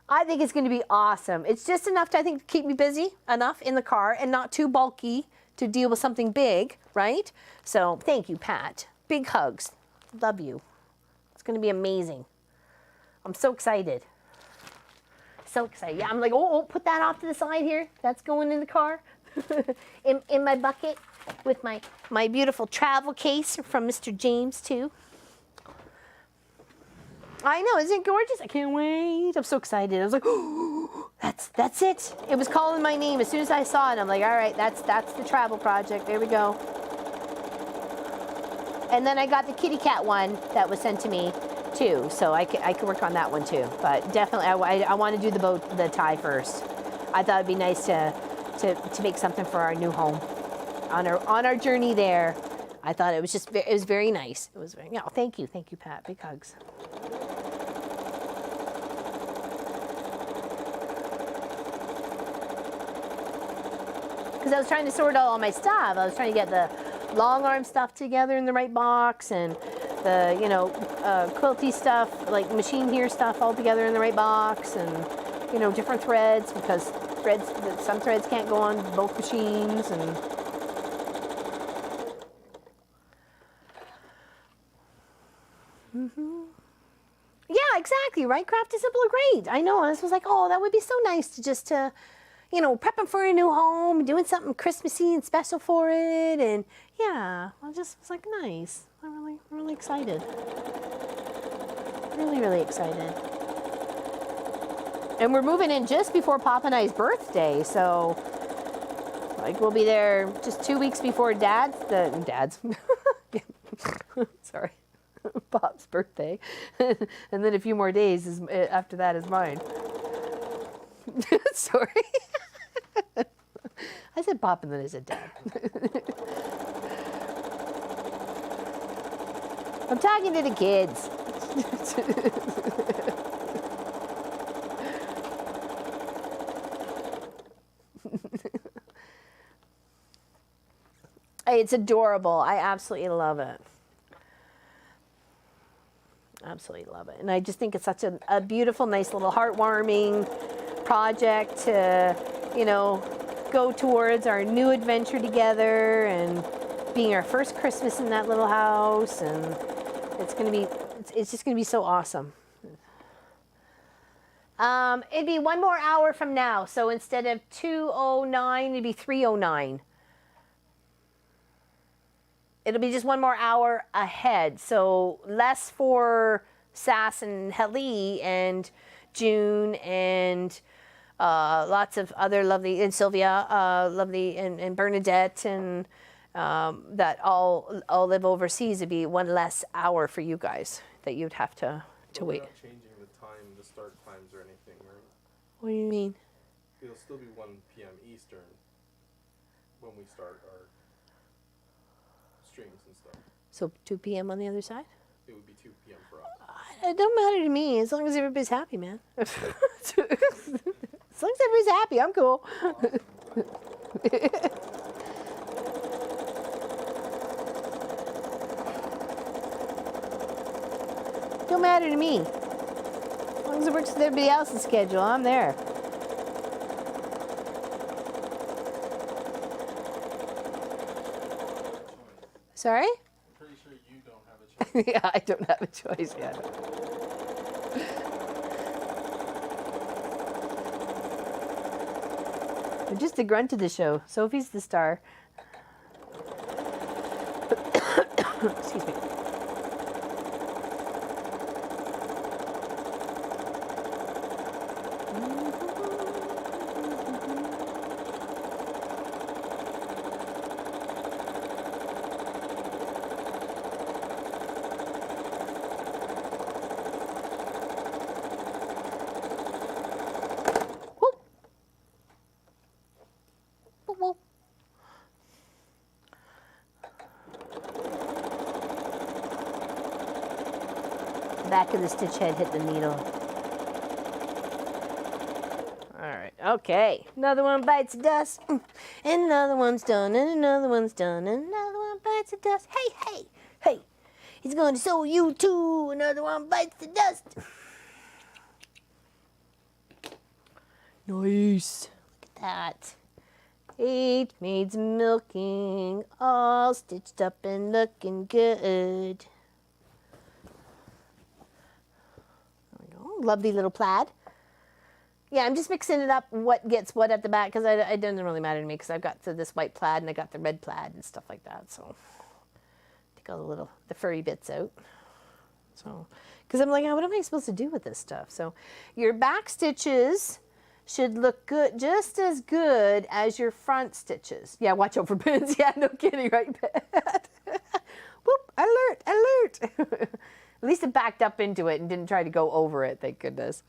Speaker 2: I think it's going to be awesome. It's just enough to, I think, keep me busy enough in the car and not too bulky to deal with something big, right? So thank you, Pat. Big hugs. Love you. It's going to be amazing. I'm so excited. So excited. Yeah, I'm like, oh, put that off to the side here. That's going in the car. in my bucket with my beautiful travel case from Mr. James, too. I know, isn't it gorgeous? I can't wait. I'm so excited. I was like, oh, that's it. It was calling my name as soon as I saw it. I'm like, all right, that's the travel project. There we go. And then I got the kitty cat one that was sent to me too, so I could work on that one too. But definitely, I want to do the tie first. I thought it'd be nice to make something for our new home on our journey there. I thought it was very nice. It was very, yeah. Thank you, Pat. Big hugs. Because I was trying to sort out all my stuff. I was trying to get the long arm stuff together in the right box, and the quilty stuff, like machine here stuff, all together in the right box, and different threads, because some threads can't go on both machines, and yeah, exactly, right? Craft is simple or great. I know. And this was like, oh, that would be so nice to just prepping for a new home, doing something Christmassy and special for it, and yeah, I just was like, nice. I'm really excited. Really excited. And we're moving in just before Pop and I's birthday, so like we'll be there just 2 weeks before Dad's sorry, Pop's birthday, and then a few more days after that is mine. Sorry. I said Pop and then I said Dad. I'm talking to the kids. Hey, it's adorable. I absolutely love it. Absolutely love it. And I just think it's such a beautiful, nice little heartwarming project to, go towards our new adventure together and being our first Christmas in that little house. And it's just going to be so awesome. It'd be 1 more hour from now. So instead of 2:09, it'd be 3:09. It'll be just 1 more hour ahead. So less for Sass and Helly and June and lots of other lovely, and Sylvia, lovely, and Bernadette, and that all live overseas. It'd be one less hour for you guys that you'd have to
Speaker 3: But
Speaker 2: wait.
Speaker 3: We're not changing the time, the start times or anything, right?
Speaker 2: What do you mean?
Speaker 3: It'll still be 1 p.m. Eastern when we start our streams and stuff.
Speaker 2: So 2 p.m. on the other side?
Speaker 3: It would be 2 p.m. for us.
Speaker 2: It don't matter to me as long as everybody's happy, man. As long as everybody's happy, I'm cool. Don't matter to me. As long as it works with everybody else's schedule, I'm there. Sorry?
Speaker 3: I'm pretty sure you don't have a choice.
Speaker 2: Yeah, I don't have a choice yet. I'm just the grunt of the show. Sophie's the star. Excuse me. Whoop. Whoop, whoop. Back of the stitch head hit the needle. All right, okay. Another one bites the dust, and another one's done, and another one's done, and another one bites the dust. Hey, hey, hey! He's going to sew you too. Another one bites the dust. Nice. Look at that. 8 maids milking, all stitched up and looking good. Lovely little plaid. Yeah, I'm just mixing it up what gets what at the back because it doesn't really matter to me because I've got this white plaid and I got the red plaid and stuff like that. So take all the furry bits out. So because I'm like, oh, what am I supposed to do with this stuff? So your back stitches should look good, just as good as your front stitches. Yeah, watch out for pins. Yeah, no kidding, right, Pat? Whoop! Alert! Alert! At least it backed up into it and didn't try to go over it, thank goodness.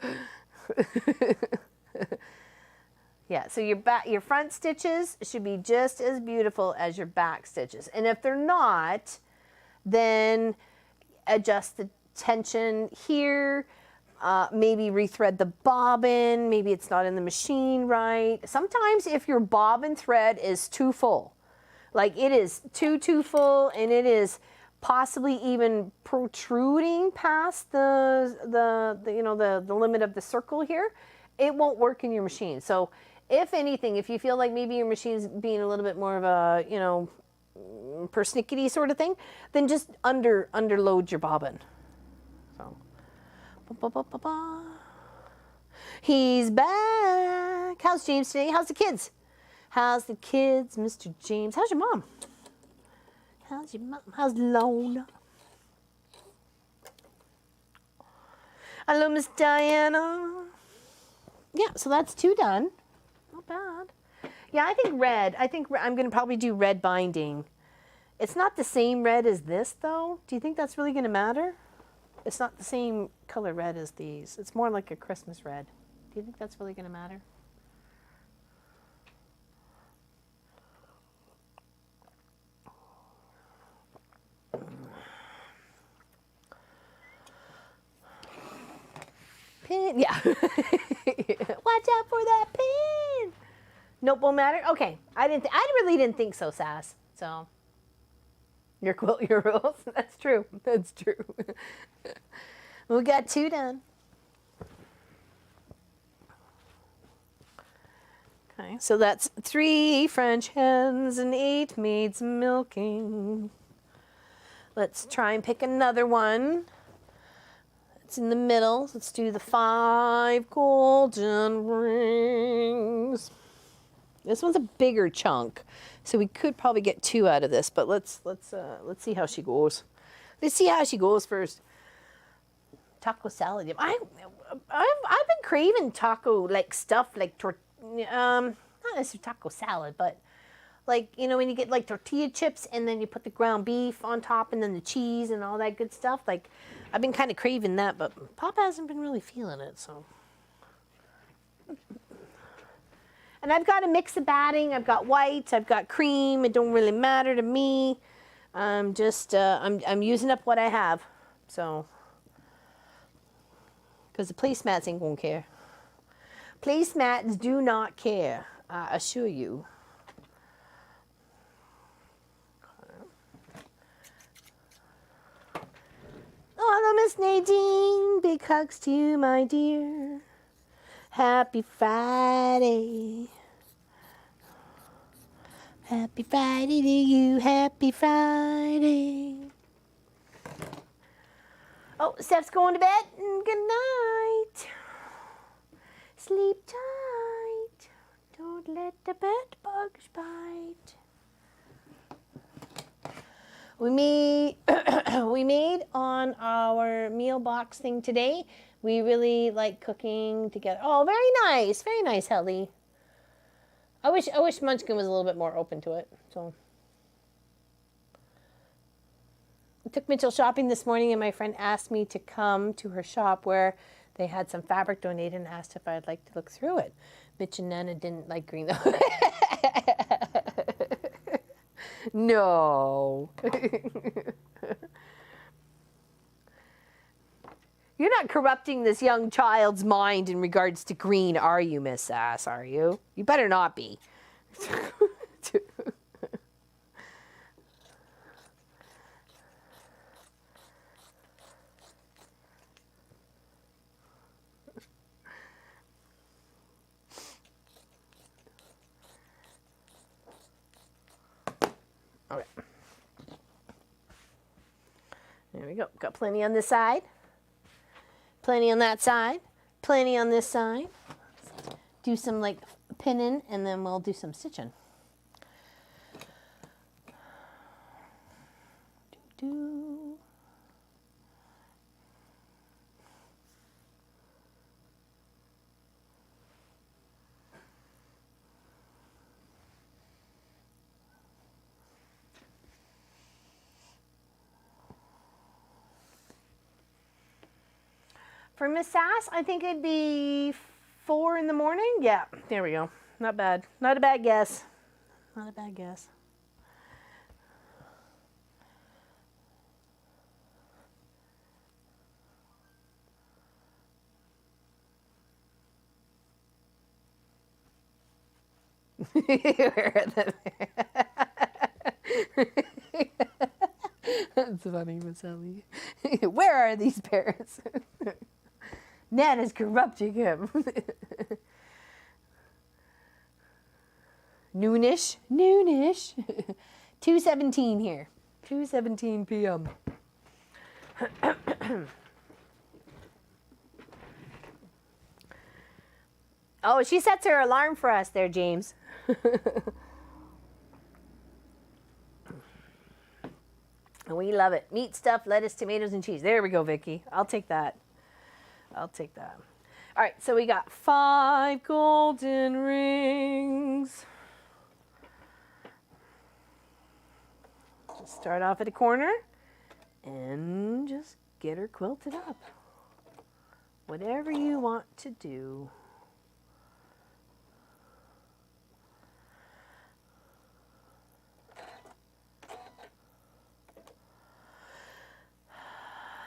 Speaker 2: Yeah, so your front stitches should be just as beautiful as your back stitches. And if they're not, then adjust the tension here, maybe rethread the bobbin, maybe it's not in the machine right. Sometimes if your bobbin thread is too full, like it is too full and it is possibly even protruding past the limit of the circle here, it won't work in your machine. So if anything, if you feel like maybe your machine's being a little bit more of a, persnickety sort of thing, then just underload your bobbin. So he's back. How's James today? How's the kids? How's the kids, Mr. James? How's your mom? How's your mom? How's Lona? Hello, Miss Diana. Yeah, so that's 2 done. Not bad. Yeah, I think I'm going to probably do red binding. It's not the same red as this, though. Do you think that's really going to matter? It's not the same color red as these. It's more like a Christmas red. Do you think that's really going to matter? Pin, yeah. Watch out for that pin. Nope, won't matter. Okay, I really didn't think so, Sass. So, your quilt, your rules. That's true. That's true. We got 2 done. Okay, so that's 3 French hens and 8 maids milking. Let's try and pick another one. It's in the middle. Let's do the 5 golden rings. This one's a bigger chunk, so we could probably get 2 out of this. But let's see how she goes. Let's see how she goes first. taco salad. I've been craving taco like stuff like not necessarily taco salad, but like, you know, when you get like tortilla chips and then you put the ground beef on top and then the cheese and all that good stuff. Like, I've been kind of craving that, but Pop hasn't been really feeling it, so. And I've got a mix of batting. I've got whites, I've got cream. It don't really matter to me. I'm just, I'm using up what I have, so. Because the placemats ain't gonna care. Placemats do not care, I assure you. Oh, hello, Miss Nadine. Big hugs to you, my dear. Happy Friday. Happy Friday to you. Happy Friday. Oh, Steph's going to bed. Good night. Sleep tight. Don't let the bed bugs bite. We made on our meal box thing today. We really like cooking together. Oh, very nice, Helly. I wish Munchkin was a little bit more open to it. So I took Mitchell shopping this morning, and my friend asked me to come to her shop where they had some fabric donated and asked if I'd like to look through it. Mitch and Nana didn't like green though. No. You're not corrupting this young child's mind in regards to green, are you, Miss Sass, are you? You better not be. Okay. There we go. Got plenty on this side. Plenty on that side. Plenty on this side. Do some like pinning and then we'll do some stitching. Do. For Miss Sass, I think it'd be 4 in the morning. Yeah, there we go. Not bad. Not a bad guess. Not a bad guess. That's funny, Miss Ellie. Where are these parents? Nana's corrupting him. Noonish. 2:17 here. 2:17 p.m. Oh, she sets her alarm for us there, James. We love it. Meat stuff, lettuce, tomatoes, and cheese. There we go, Vicky. I'll take that. I'll take that. All right, so we got 5 golden rings. Just start off at the corner and just get her quilted up. Whatever you want to do.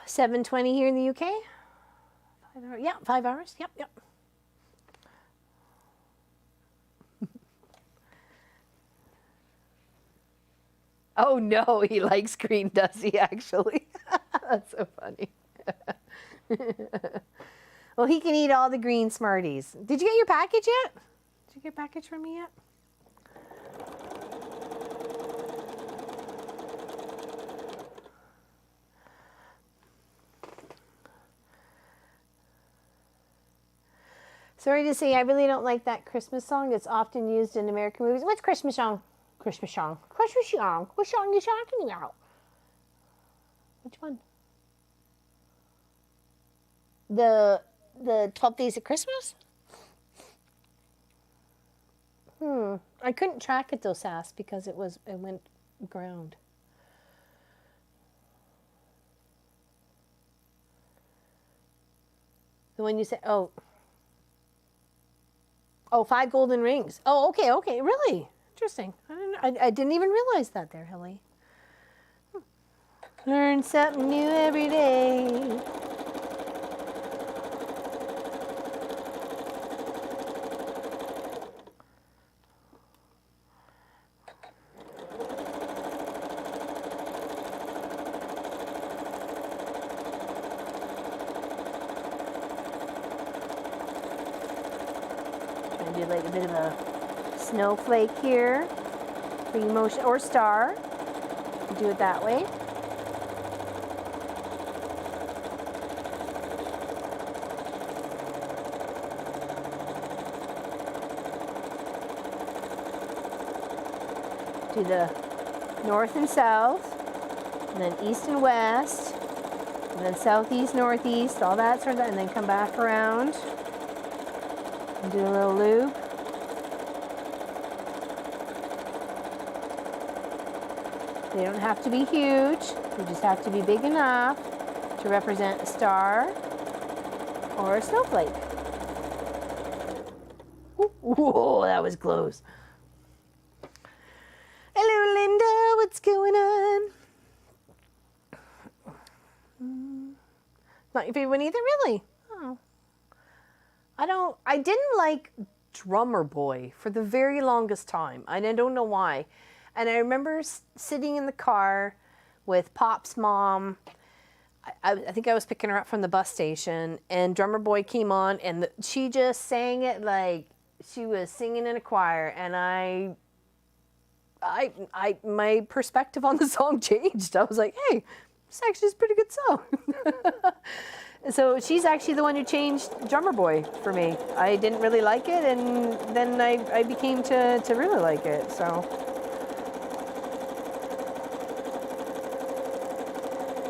Speaker 2: $7.20 here in the UK. 5 hours. Yeah, 5 hours. Yep. Oh no, he likes green, does he actually? That's so funny. Well, he can eat all the green Smarties. Did you get your package yet? Did you get a package from me yet? Sorry to say, I really don't like that Christmas song that's often used in American movies. What's Christmas song? Christmas song. Christmas song. What song are you talking about? Which one? The 12 Days of Christmas? I couldn't track it though, Sass, because it went ground. The one you said, oh, 5 golden rings. Oh, okay, really interesting. I didn't even realize that there, Helly. Learn something new every day. Do like a bit of a snowflake here for emotion, or star. Do it that way. Do the north and south, and then east and west, and then southeast, northeast, all that sort of, and then come back around. And do a little loop. They don't have to be huge. They just have to be big enough to represent a star or a snowflake. Ooh, whoa, that was close. Hello, Linda. What's going on? Not your favorite one either, really? Oh. I didn't like Drummer Boy for the very longest time. I don't know why. And I remember sitting in the car with Pop's mom. I think I was picking her up from the bus station, and Drummer Boy came on, and she just sang it like she was singing in a choir. And my perspective on the song changed. I was like, hey, this actually is a pretty good song. So she's actually the one who changed Drummer Boy for me. I didn't really like it, and then I became to really like it. So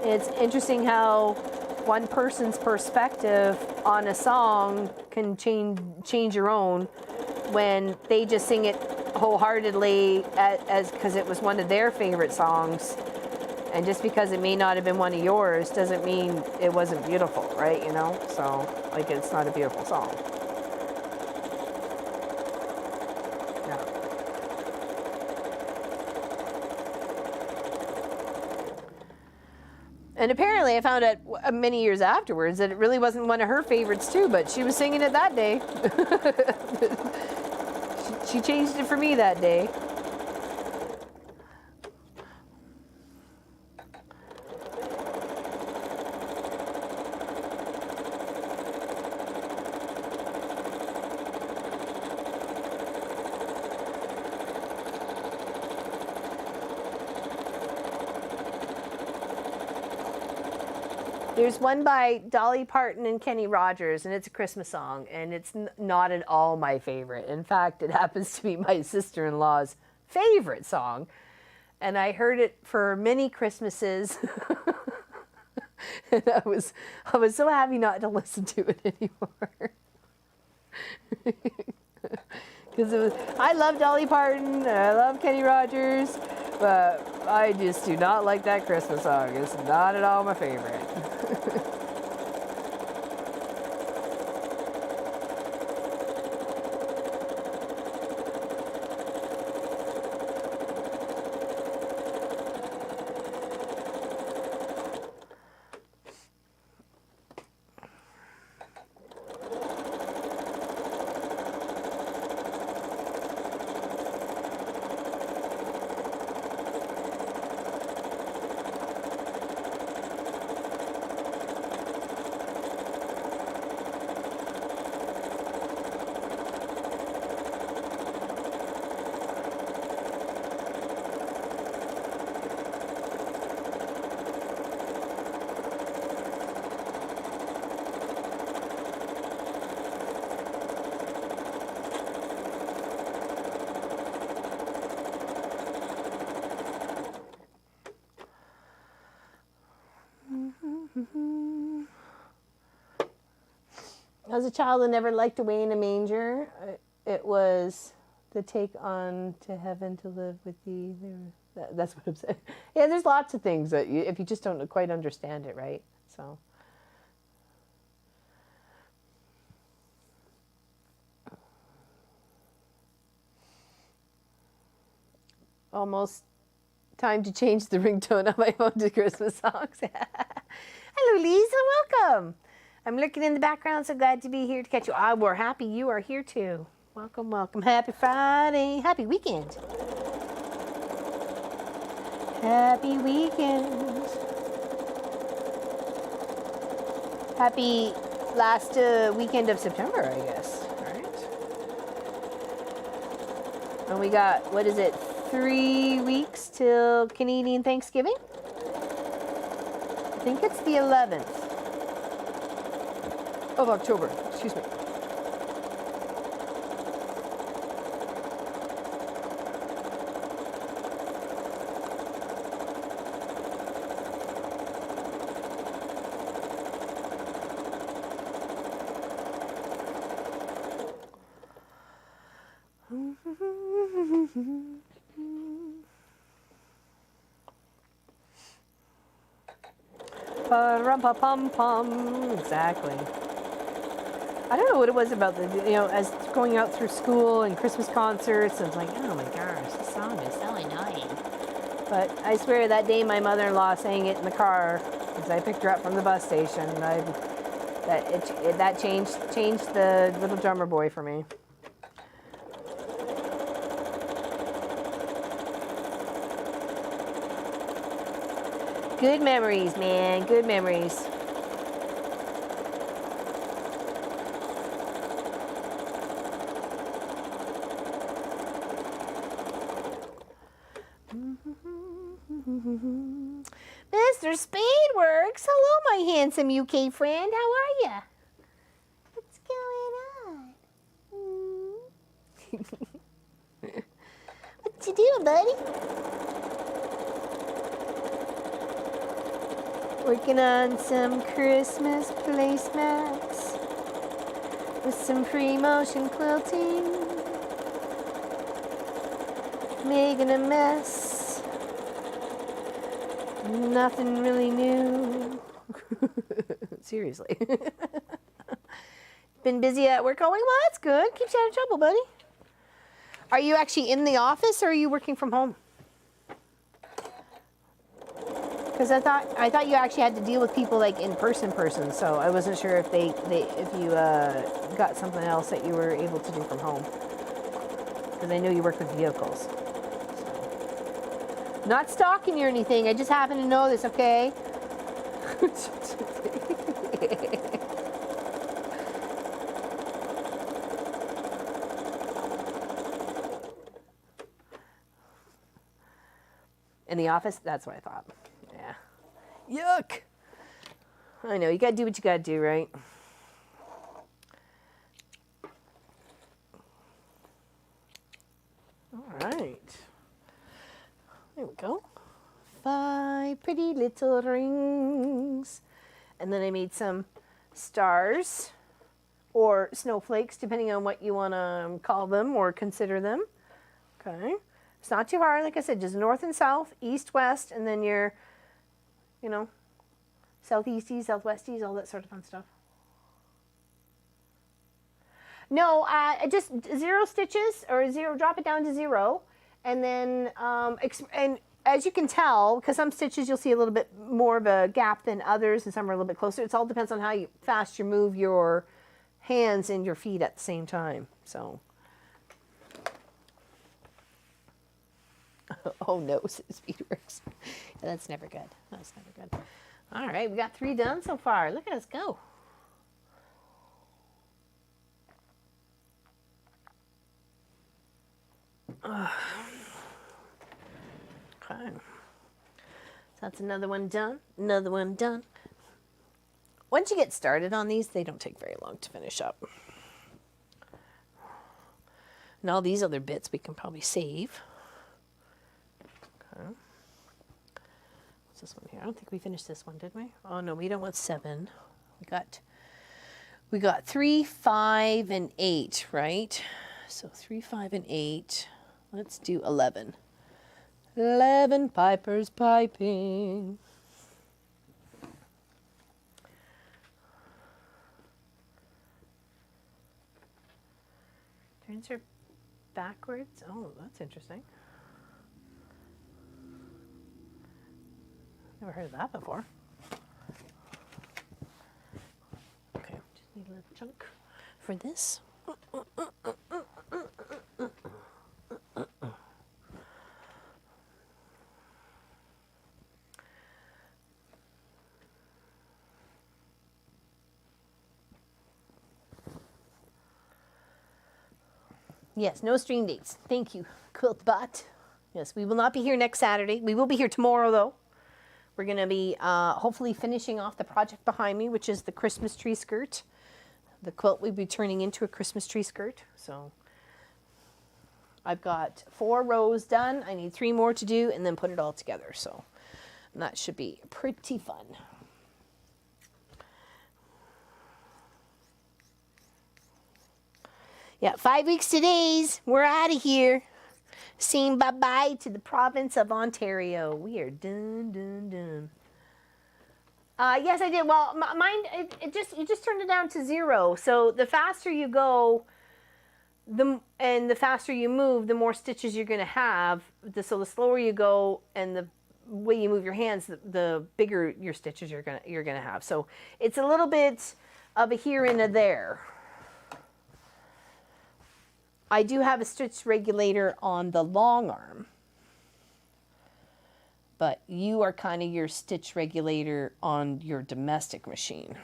Speaker 2: it's interesting how one person's perspective on a song can change your own when they just sing it wholeheartedly as because it was one of their favorite songs. And just because it may not have been one of yours doesn't mean it wasn't beautiful, right? You know? So, like, it's not a beautiful song. Yeah. And apparently I found out many years afterwards that it really wasn't one of her favorites too, but she was singing it that day. She changed it for me that day. There's one by Dolly Parton and Kenny Rogers, and it's a Christmas song, and it's not at all my favorite. In fact, it happens to be my sister-in-law's favorite song, and I heard it for many Christmases, and I was so happy not to listen to it anymore. Because I love Dolly Parton, and I love Kenny Rogers, but I just do not like that Christmas song. It's not at all my favorite. As a child, I never liked away in a manger. It was the take on to heaven to live with thee. That's what I'm saying. Yeah, there's lots of things that if you just don't quite understand it, right? So. Almost time to change the ringtone on my phone to Christmas songs. Hello, Lisa. Welcome. I'm looking in the background. So glad to be here to catch you. We're happy you are here too. Welcome, welcome. Happy Friday. Happy weekend. Happy weekend. Happy last weekend of September, I guess. All right. And we got, what is it, 3 weeks till Canadian Thanksgiving? I think it's the 11th of October. Excuse me. Pum. Exactly. I don't know what it was about as going out through school and Christmas concerts. I was like, oh my gosh, this song is so annoying. But I swear that day my mother-in-law sang it in the car as I picked her up from the bus station. That changed the little drummer boy for me. Good memories, man. Good memories. Mr. Spadeworks. Hello, my handsome UK friend. How are ya? What's going on? What you doing, buddy? Working on some Christmas placemats with some pre-motion quilting. Making a mess. Nothing really new. Seriously. Been busy at work all week? Well, that's good. Keeps you out of trouble, buddy. Are you actually in the office or are you working from home? Because I thought you actually had to deal with people like in person, so I wasn't sure if if you got something else that you were able to do from home. Because I know you work with vehicles. So. Not stalking you or anything. I just happen to know this, okay? In the office? That's what I thought. Yuck! I know, you gotta do what you gotta do, right? Alright. There we go. 5 pretty little rings. And then I made some stars or snowflakes, depending on what you want to call them or consider them. Okay. It's not too hard. Like I said, just north and south, east, west, and then your southeasties, southwesties, all that sort of fun stuff. No, just 0 stitches or 0, drop it down to 0. And then, and as you can tell, because some stitches you'll see a little bit more of a gap than others and some are a little bit closer. It all depends on how fast you move your hands and your feet at the same time. So. Oh no, speed works. That's never good. That's never good. All right, we got 3 done so far. Look at us go. Okay. So that's another one done. Another one done. Once you get started on these, they don't take very long to finish up. And all these other bits we can probably save. Okay. What's this one here? I don't think we finished this one, did we? Oh no, we don't want 7. We got 3, 5, and 8, right? So 3, 5, and 8. Let's do 11. 11 pipers piping. Turns her backwards. Oh, that's interesting. Never heard of that before. Okay, just need a little chunk for this. Yes, no stream dates. Thank you, QuiltBot. Yes, we will not be here next Saturday. We will be here tomorrow, though. We're going to be hopefully finishing off the project behind me, which is the Christmas tree skirt. The quilt will be turning into a Christmas tree skirt. So I've got 4 rows done. I need 3 more to do and then put it all together. So that should be pretty fun. Yeah, 5 weeks today's. We're out of here. Saying bye-bye to the province of Ontario. We are done, done, done. Yes, I did. Well, mine, you just turned it down to 0. So the faster you go, the faster you move, the more stitches you're going to have. So the slower you go and the way you move your hands, the bigger your stitches you're gonna have. So it's a little bit of a here and a there. I do have a stitch regulator on the long arm, but you are kind of your stitch regulator on your domestic machine.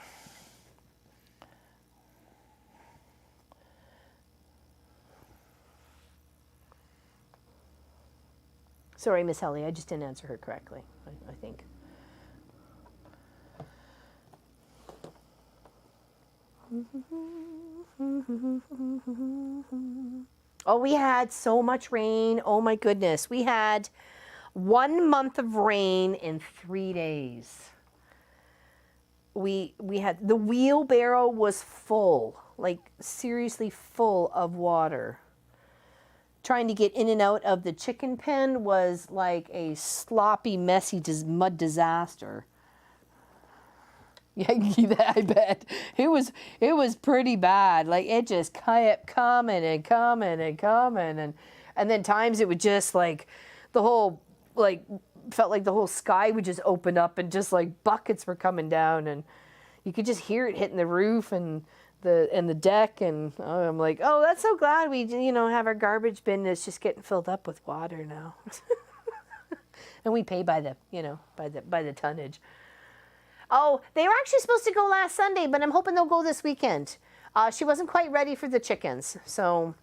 Speaker 2: Sorry, Miss Helly, I just didn't answer her correctly, I think. Oh, we had so much rain. Oh my goodness. We had 1 month of rain in 3 days. We had, the wheelbarrow was full, like seriously full of water. Trying to get in and out of the chicken pen was like a sloppy, messy mud disaster. Yeah, I bet it was pretty bad. Like it just kept coming and coming and coming, and then times it would just like the whole felt like the whole sky would just open up and just like buckets were coming down, and you could just hear it hitting the roof and the deck, and I'm like, oh, that's so glad we have our garbage bin that's just getting filled up with water now, and we pay by the by the tonnage. Oh, they were actually supposed to go last Sunday, but I'm hoping they'll go this weekend. She wasn't quite ready for the chickens. So,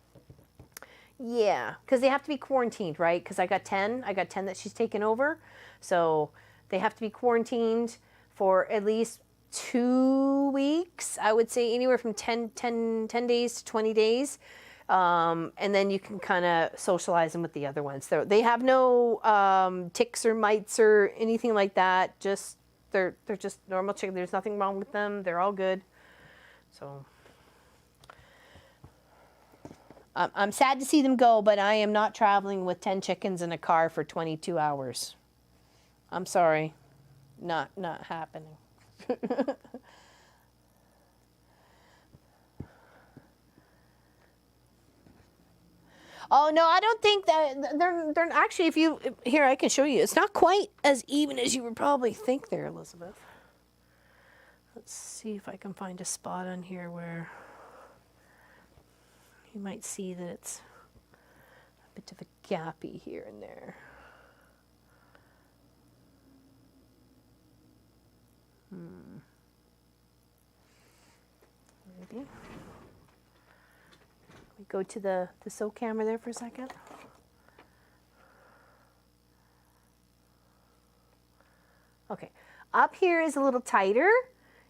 Speaker 2: yeah, because they have to be quarantined, right? Because I got 10 that she's taken over. So they have to be quarantined for at least 2 weeks. I would say anywhere from 10 days to 20 days. And then you can kind of socialize them with the other ones. They have no ticks or mites or anything like that. Just they're just normal chicken. There's nothing wrong with them. They're all good. So I'm sad to see them go, but I am not traveling with 10 chickens in a car for 22 hours. I'm sorry. Not happening. Oh no, I don't think that they're actually. If you here, I can show you. It's not quite as even as you would probably think there, Elizabeth. Let's see if I can find a spot on here where you might see that it's a bit of a gappy here and there. Maybe. We go to the sew camera there for a second. Okay, up here is a little tighter.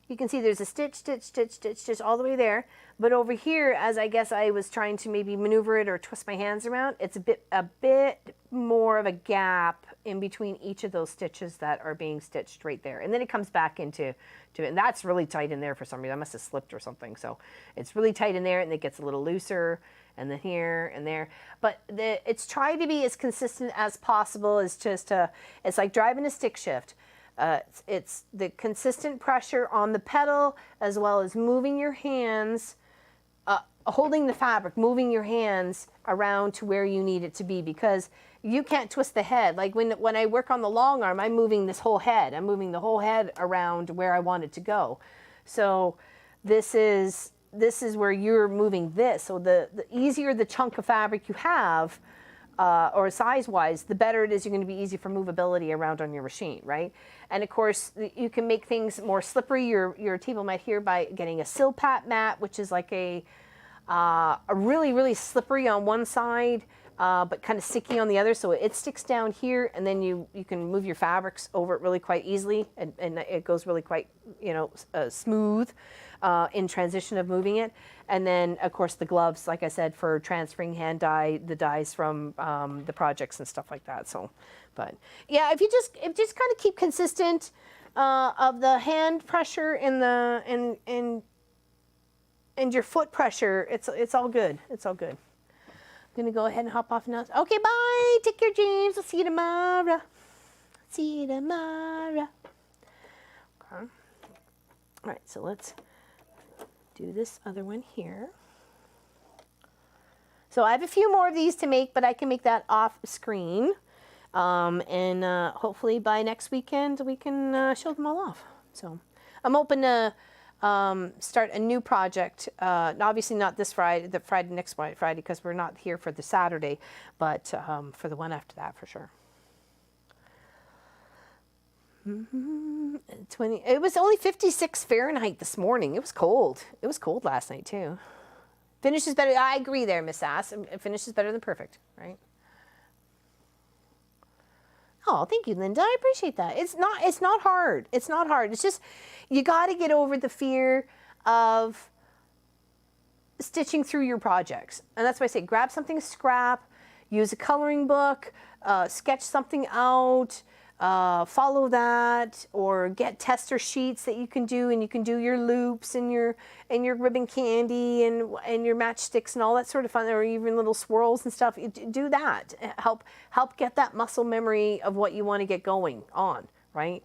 Speaker 2: You can see there's a stitch, stitch, stitch, stitch, stitch all the way there. But over here, as I guess I was trying to maybe maneuver it or twist my hands around, it's a bit more of a gap in between each of those stitches that are being stitched right there. And then it comes back into and that's really tight in there for some reason. I must have slipped or something. So it's really tight in there, and it gets a little looser, and then here and there. But it's trying to be as consistent as possible. It's just it's like driving a stick shift. It's the consistent pressure on the pedal, as well as moving your hands, holding the fabric, moving your hands around to where you need it to be, because you can't twist the head. Like when I work on the long arm, I'm moving this whole head. I'm moving the whole head around where I want it to go. So this is where you're moving this. So the easier the chunk of fabric you have, or size-wise, the better it is. You're going to be easy for movability around on your machine, right? And of course, you can make things more slippery. Your table mat here by getting a sill pat mat, which is like a really, really slippery on one side, but kind of sticky on the other. So it sticks down here, and then you can move your fabrics over it really quite easily, and it goes really quite, smooth in transition of moving it. And then, of course, the gloves, like I said, for transferring hand dye, the dyes from the projects and stuff like that. So, but yeah, if you just kind of keep consistent of the hand pressure and your foot pressure, it's all good. It's all good. I'm gonna go ahead and hop off now. Okay, bye. Take care, James. I'll see you tomorrow. See you tomorrow. Okay. All right, so let's do this other one here. So I have a few more of these to make, but I can make that off screen. And hopefully by next weekend we can show them all off. So I'm open to start a new project. Obviously not this Friday, the Friday next Friday, because we're not here for the Saturday, but for the one after that for sure. 20. It was only 56 Fahrenheit this morning. It was cold. It was cold last night too. Finish is better. I agree there, Miss Sass. Finish is better than perfect, right? Oh, thank you, Linda. I appreciate that. It's not hard. It's not hard. It's just you got to get over the fear of stitching through your projects. And that's why I say grab something scrap, use a coloring book, sketch something out, follow that, or get tester sheets that you can do, and you can do your loops and your ribbon candy and your matchsticks and all that sort of fun, or even little swirls and stuff. Do that. Help get that muscle memory of what you want to get going on, right?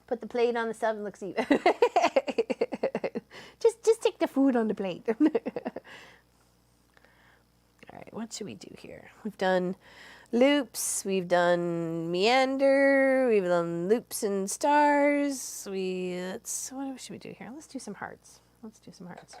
Speaker 2: Put the plate on the stove and looks even. Just take the food on the plate. All right, what should we do here? We've done loops, we've done meander, we've done loops and stars. What should we do here? Let's do some hearts. Let's do some hearts.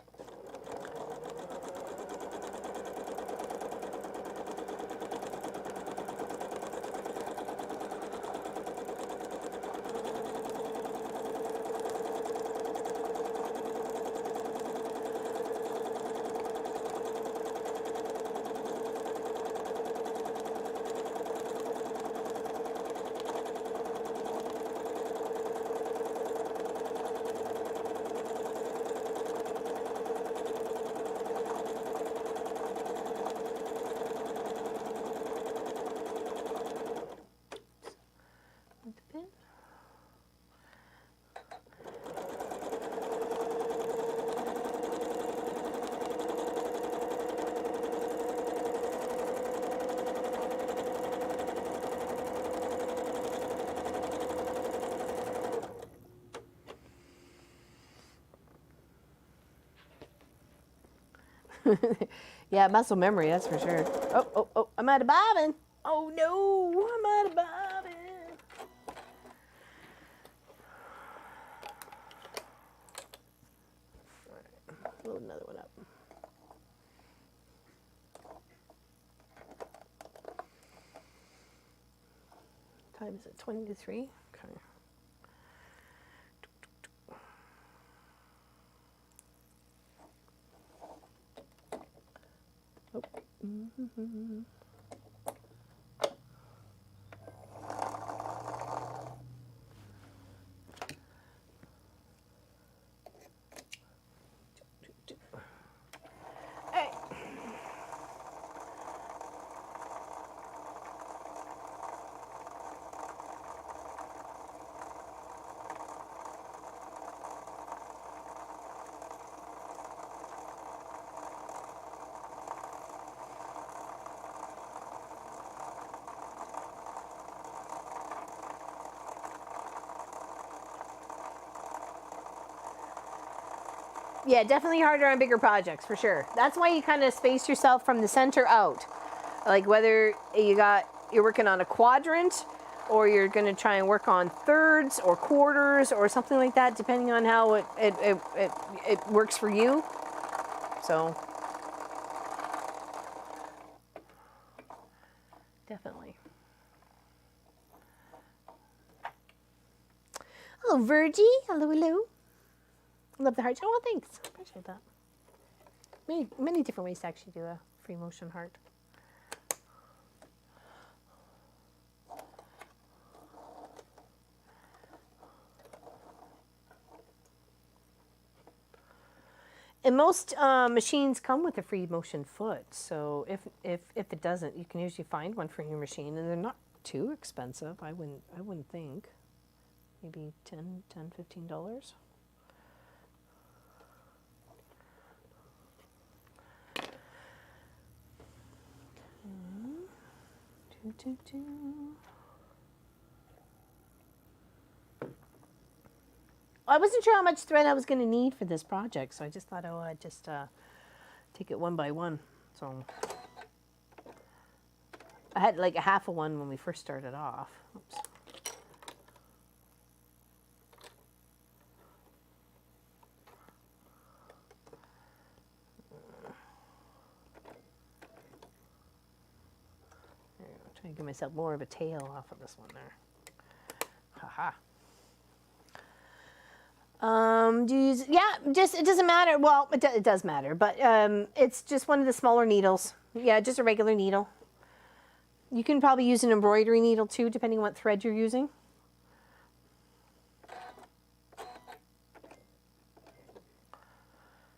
Speaker 2: Yeah, muscle memory, that's for sure. Oh, I'm out of bobbin. Oh no, I'm out of bobbin. All right, load another one up. Time is it 20 to 3? Okay. Mm-hmm. Yeah, definitely harder on bigger projects for sure. That's why you kind of space yourself from the center out. Like whether you're working on a quadrant or you're going to try and work on thirds or quarters or something like that, depending on how it works for you. So definitely. Hello, Virgie. Hello, hello. Love the heart. Oh, well, thanks. Appreciate that. Many different ways to actually do a free motion heart. And most machines come with a free motion foot. So if it doesn't, you can usually find one for your machine, and they're not too expensive. I wouldn't think. Maybe $10, $15. I wasn't sure how much thread I was going to need for this project, so I just thought, oh, I'd just take it one by one. So I had like a half of one when we first started off. Oops. There you go. Trying to give myself more of a tail off of this one there. Haha. Do you use, yeah, just, it doesn't matter. Well, it does matter, but it's just one of the smaller needles. Yeah, just a regular needle. You can probably use an embroidery needle too, depending on what thread you're using.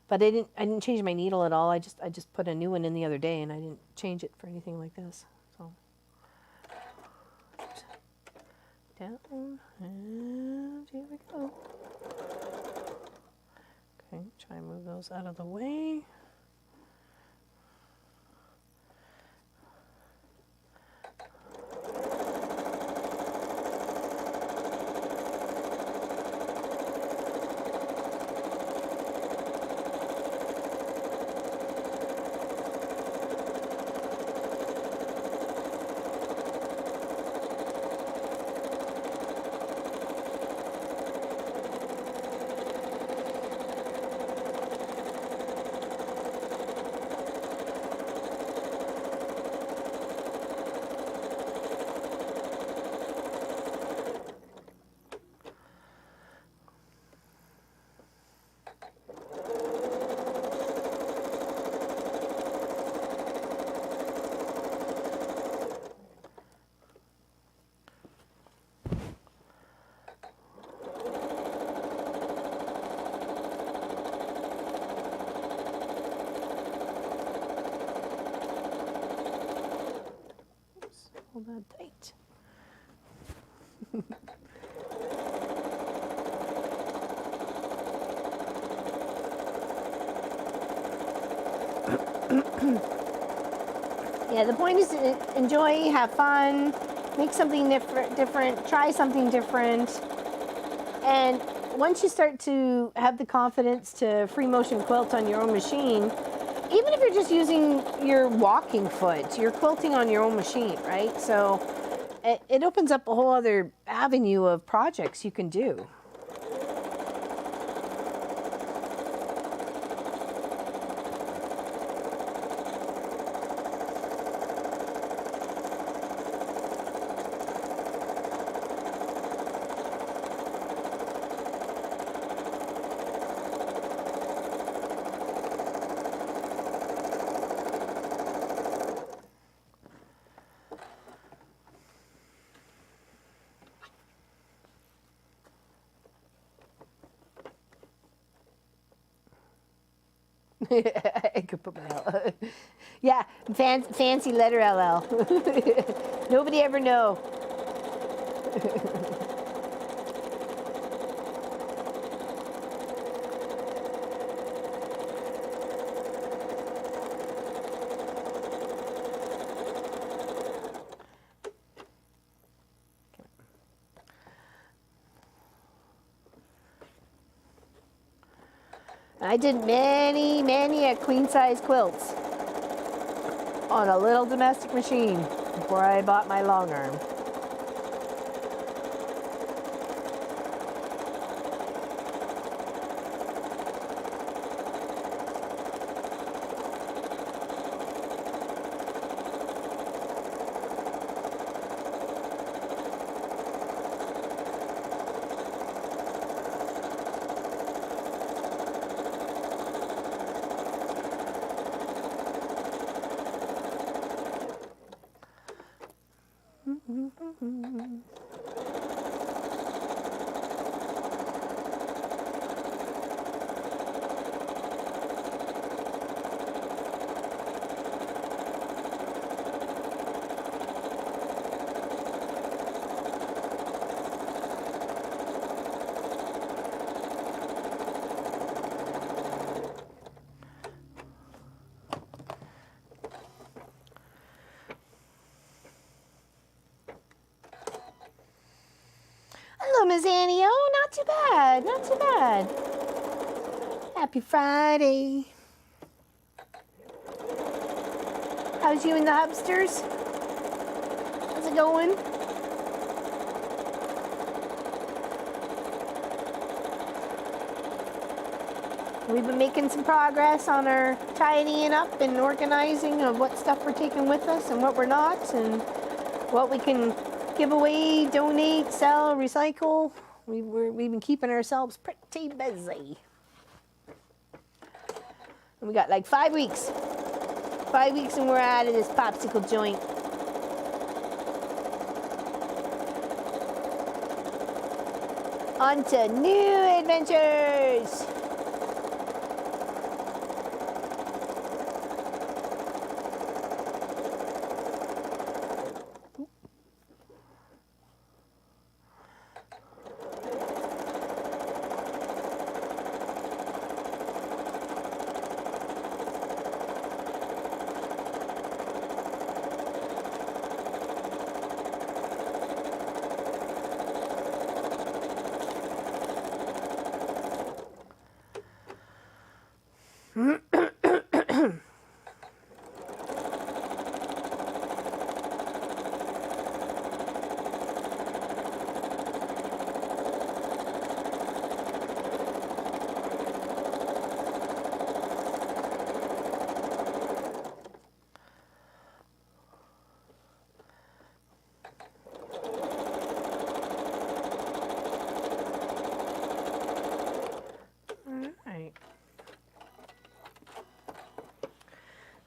Speaker 2: But I didn't change my needle at all. I just put a new one in the other day, and I didn't change it for anything like this. So down, and here we go. Okay, try and move those out of the way. Hold that tight. Yeah, the point is to enjoy, have fun, make something different, try something different. And once you start to have the confidence to free motion quilt on your own machine, even if you're just using your walking foot, you're quilting on your own machine, right? So it opens up a whole other avenue of projects you can do. I could put my L. Yeah, fancy letter LL. Nobody ever know. I did many queen size quilts on a little domestic machine before I bought my long arm. Hello, Miss Annie. Oh, not too bad. Not too bad. Happy Friday. How's you and the hubsters? How's it going? We've been making some progress on our tidying up and organizing of what stuff we're taking with us and what we're not, and what we can give away, donate, sell, recycle. We've been keeping ourselves pretty busy. And we got like 5 weeks. 5 weeks and we're out of this popsicle joint. On to new adventures.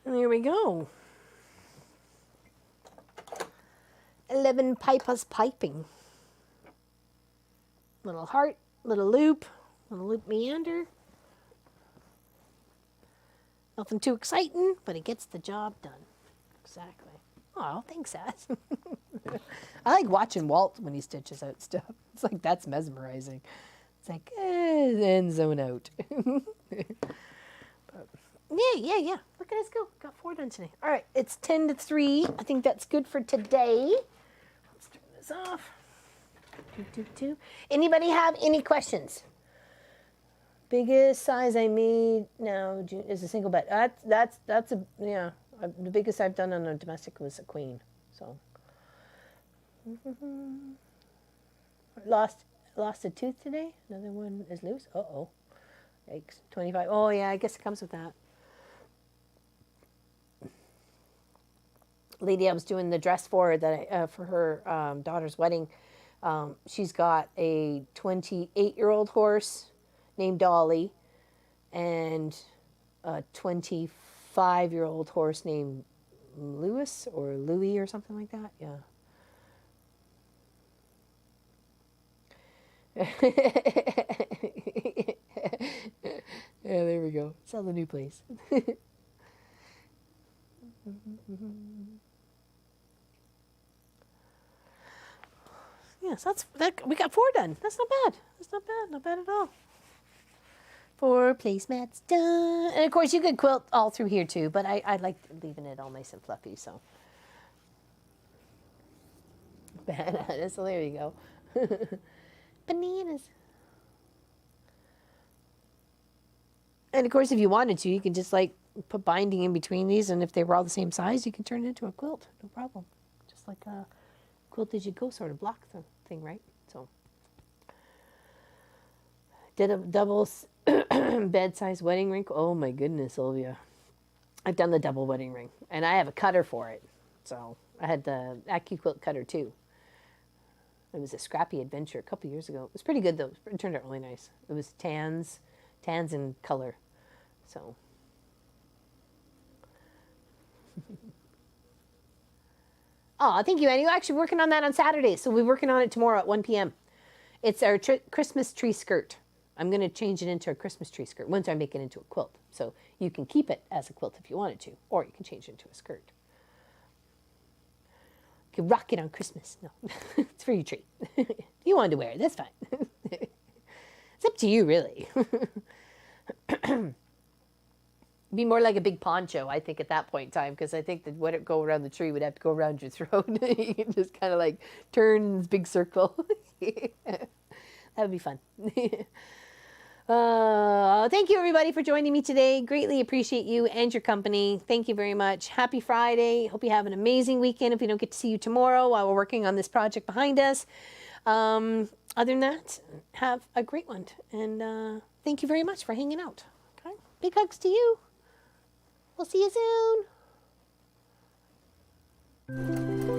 Speaker 2: And there we go. 11 pipers piping. Little heart, little loop meander. Nothing too exciting, but it gets the job done. Exactly. Oh, thanks, Sass. I like watching Walt when he stitches out stuff. It's like, that's mesmerizing. It's like, then zone out. Yeah. Look at us go. Got 4 done today. All right, it's 10 to 3. I think that's good for today. Let's turn this off. Anybody have any questions? Biggest size I made now is a single bed. That's a, yeah. The biggest I've done on a domestic was a queen. So lost a tooth today. Another one is loose. Uh-oh. Yikes. 25. Oh yeah, I guess it comes with that. Lady I was doing the dress for for her daughter's wedding. She's got a 28-year-old horse named Dolly and a 25-year-old horse named Louis or Louis or something like that. Yeah. Yeah, there we go. Sell the new place. Yes, that. We got 4 done. That's not bad. That's not bad. Not bad at all. 4 placemats done. And of course, you could quilt all through here too, but I like leaving it all nice and fluffy. So bananas. So there you go. Bananas. And of course, if you wanted to, you can just like put binding in between these, and if they were all the same size, you can turn it into a quilt, no problem. Just like a quilt as you go sort of block thing, right? So did a double bed size wedding ring. Oh my goodness, Sylvia. I've done the double wedding ring, and I have a cutter for it. So I had the AccuQuilt cutter too. It was a scrappy adventure a couple years ago. It was pretty good though. It turned out really nice. It was tans in color. So. Oh, thank you, Annie. We're actually working on that on Saturday, so we're working on it tomorrow at 1 p.m. It's our Christmas tree skirt. I'm going to change it into a Christmas tree skirt once I make it into a quilt. So you can keep it as a quilt if you wanted to, or you can change it into a skirt. You can rock it on Christmas. No, it's for your tree. You wanted to wear it, that's fine. It's up to you, really. Be more like a big poncho, I think, at that point in time, because I think that what it go around the tree would have to go around your throat. You can just kind of like turn in this big circle. That would be fun. Thank you, everybody, for joining me today. Greatly appreciate you and your company. Thank you very much. Happy Friday. Hope you have an amazing weekend if we don't get to see you tomorrow while we're working on this project behind us. Other than that, have a great one. And thank you very much for hanging out. Okay? Big hugs to you. We'll see you soon.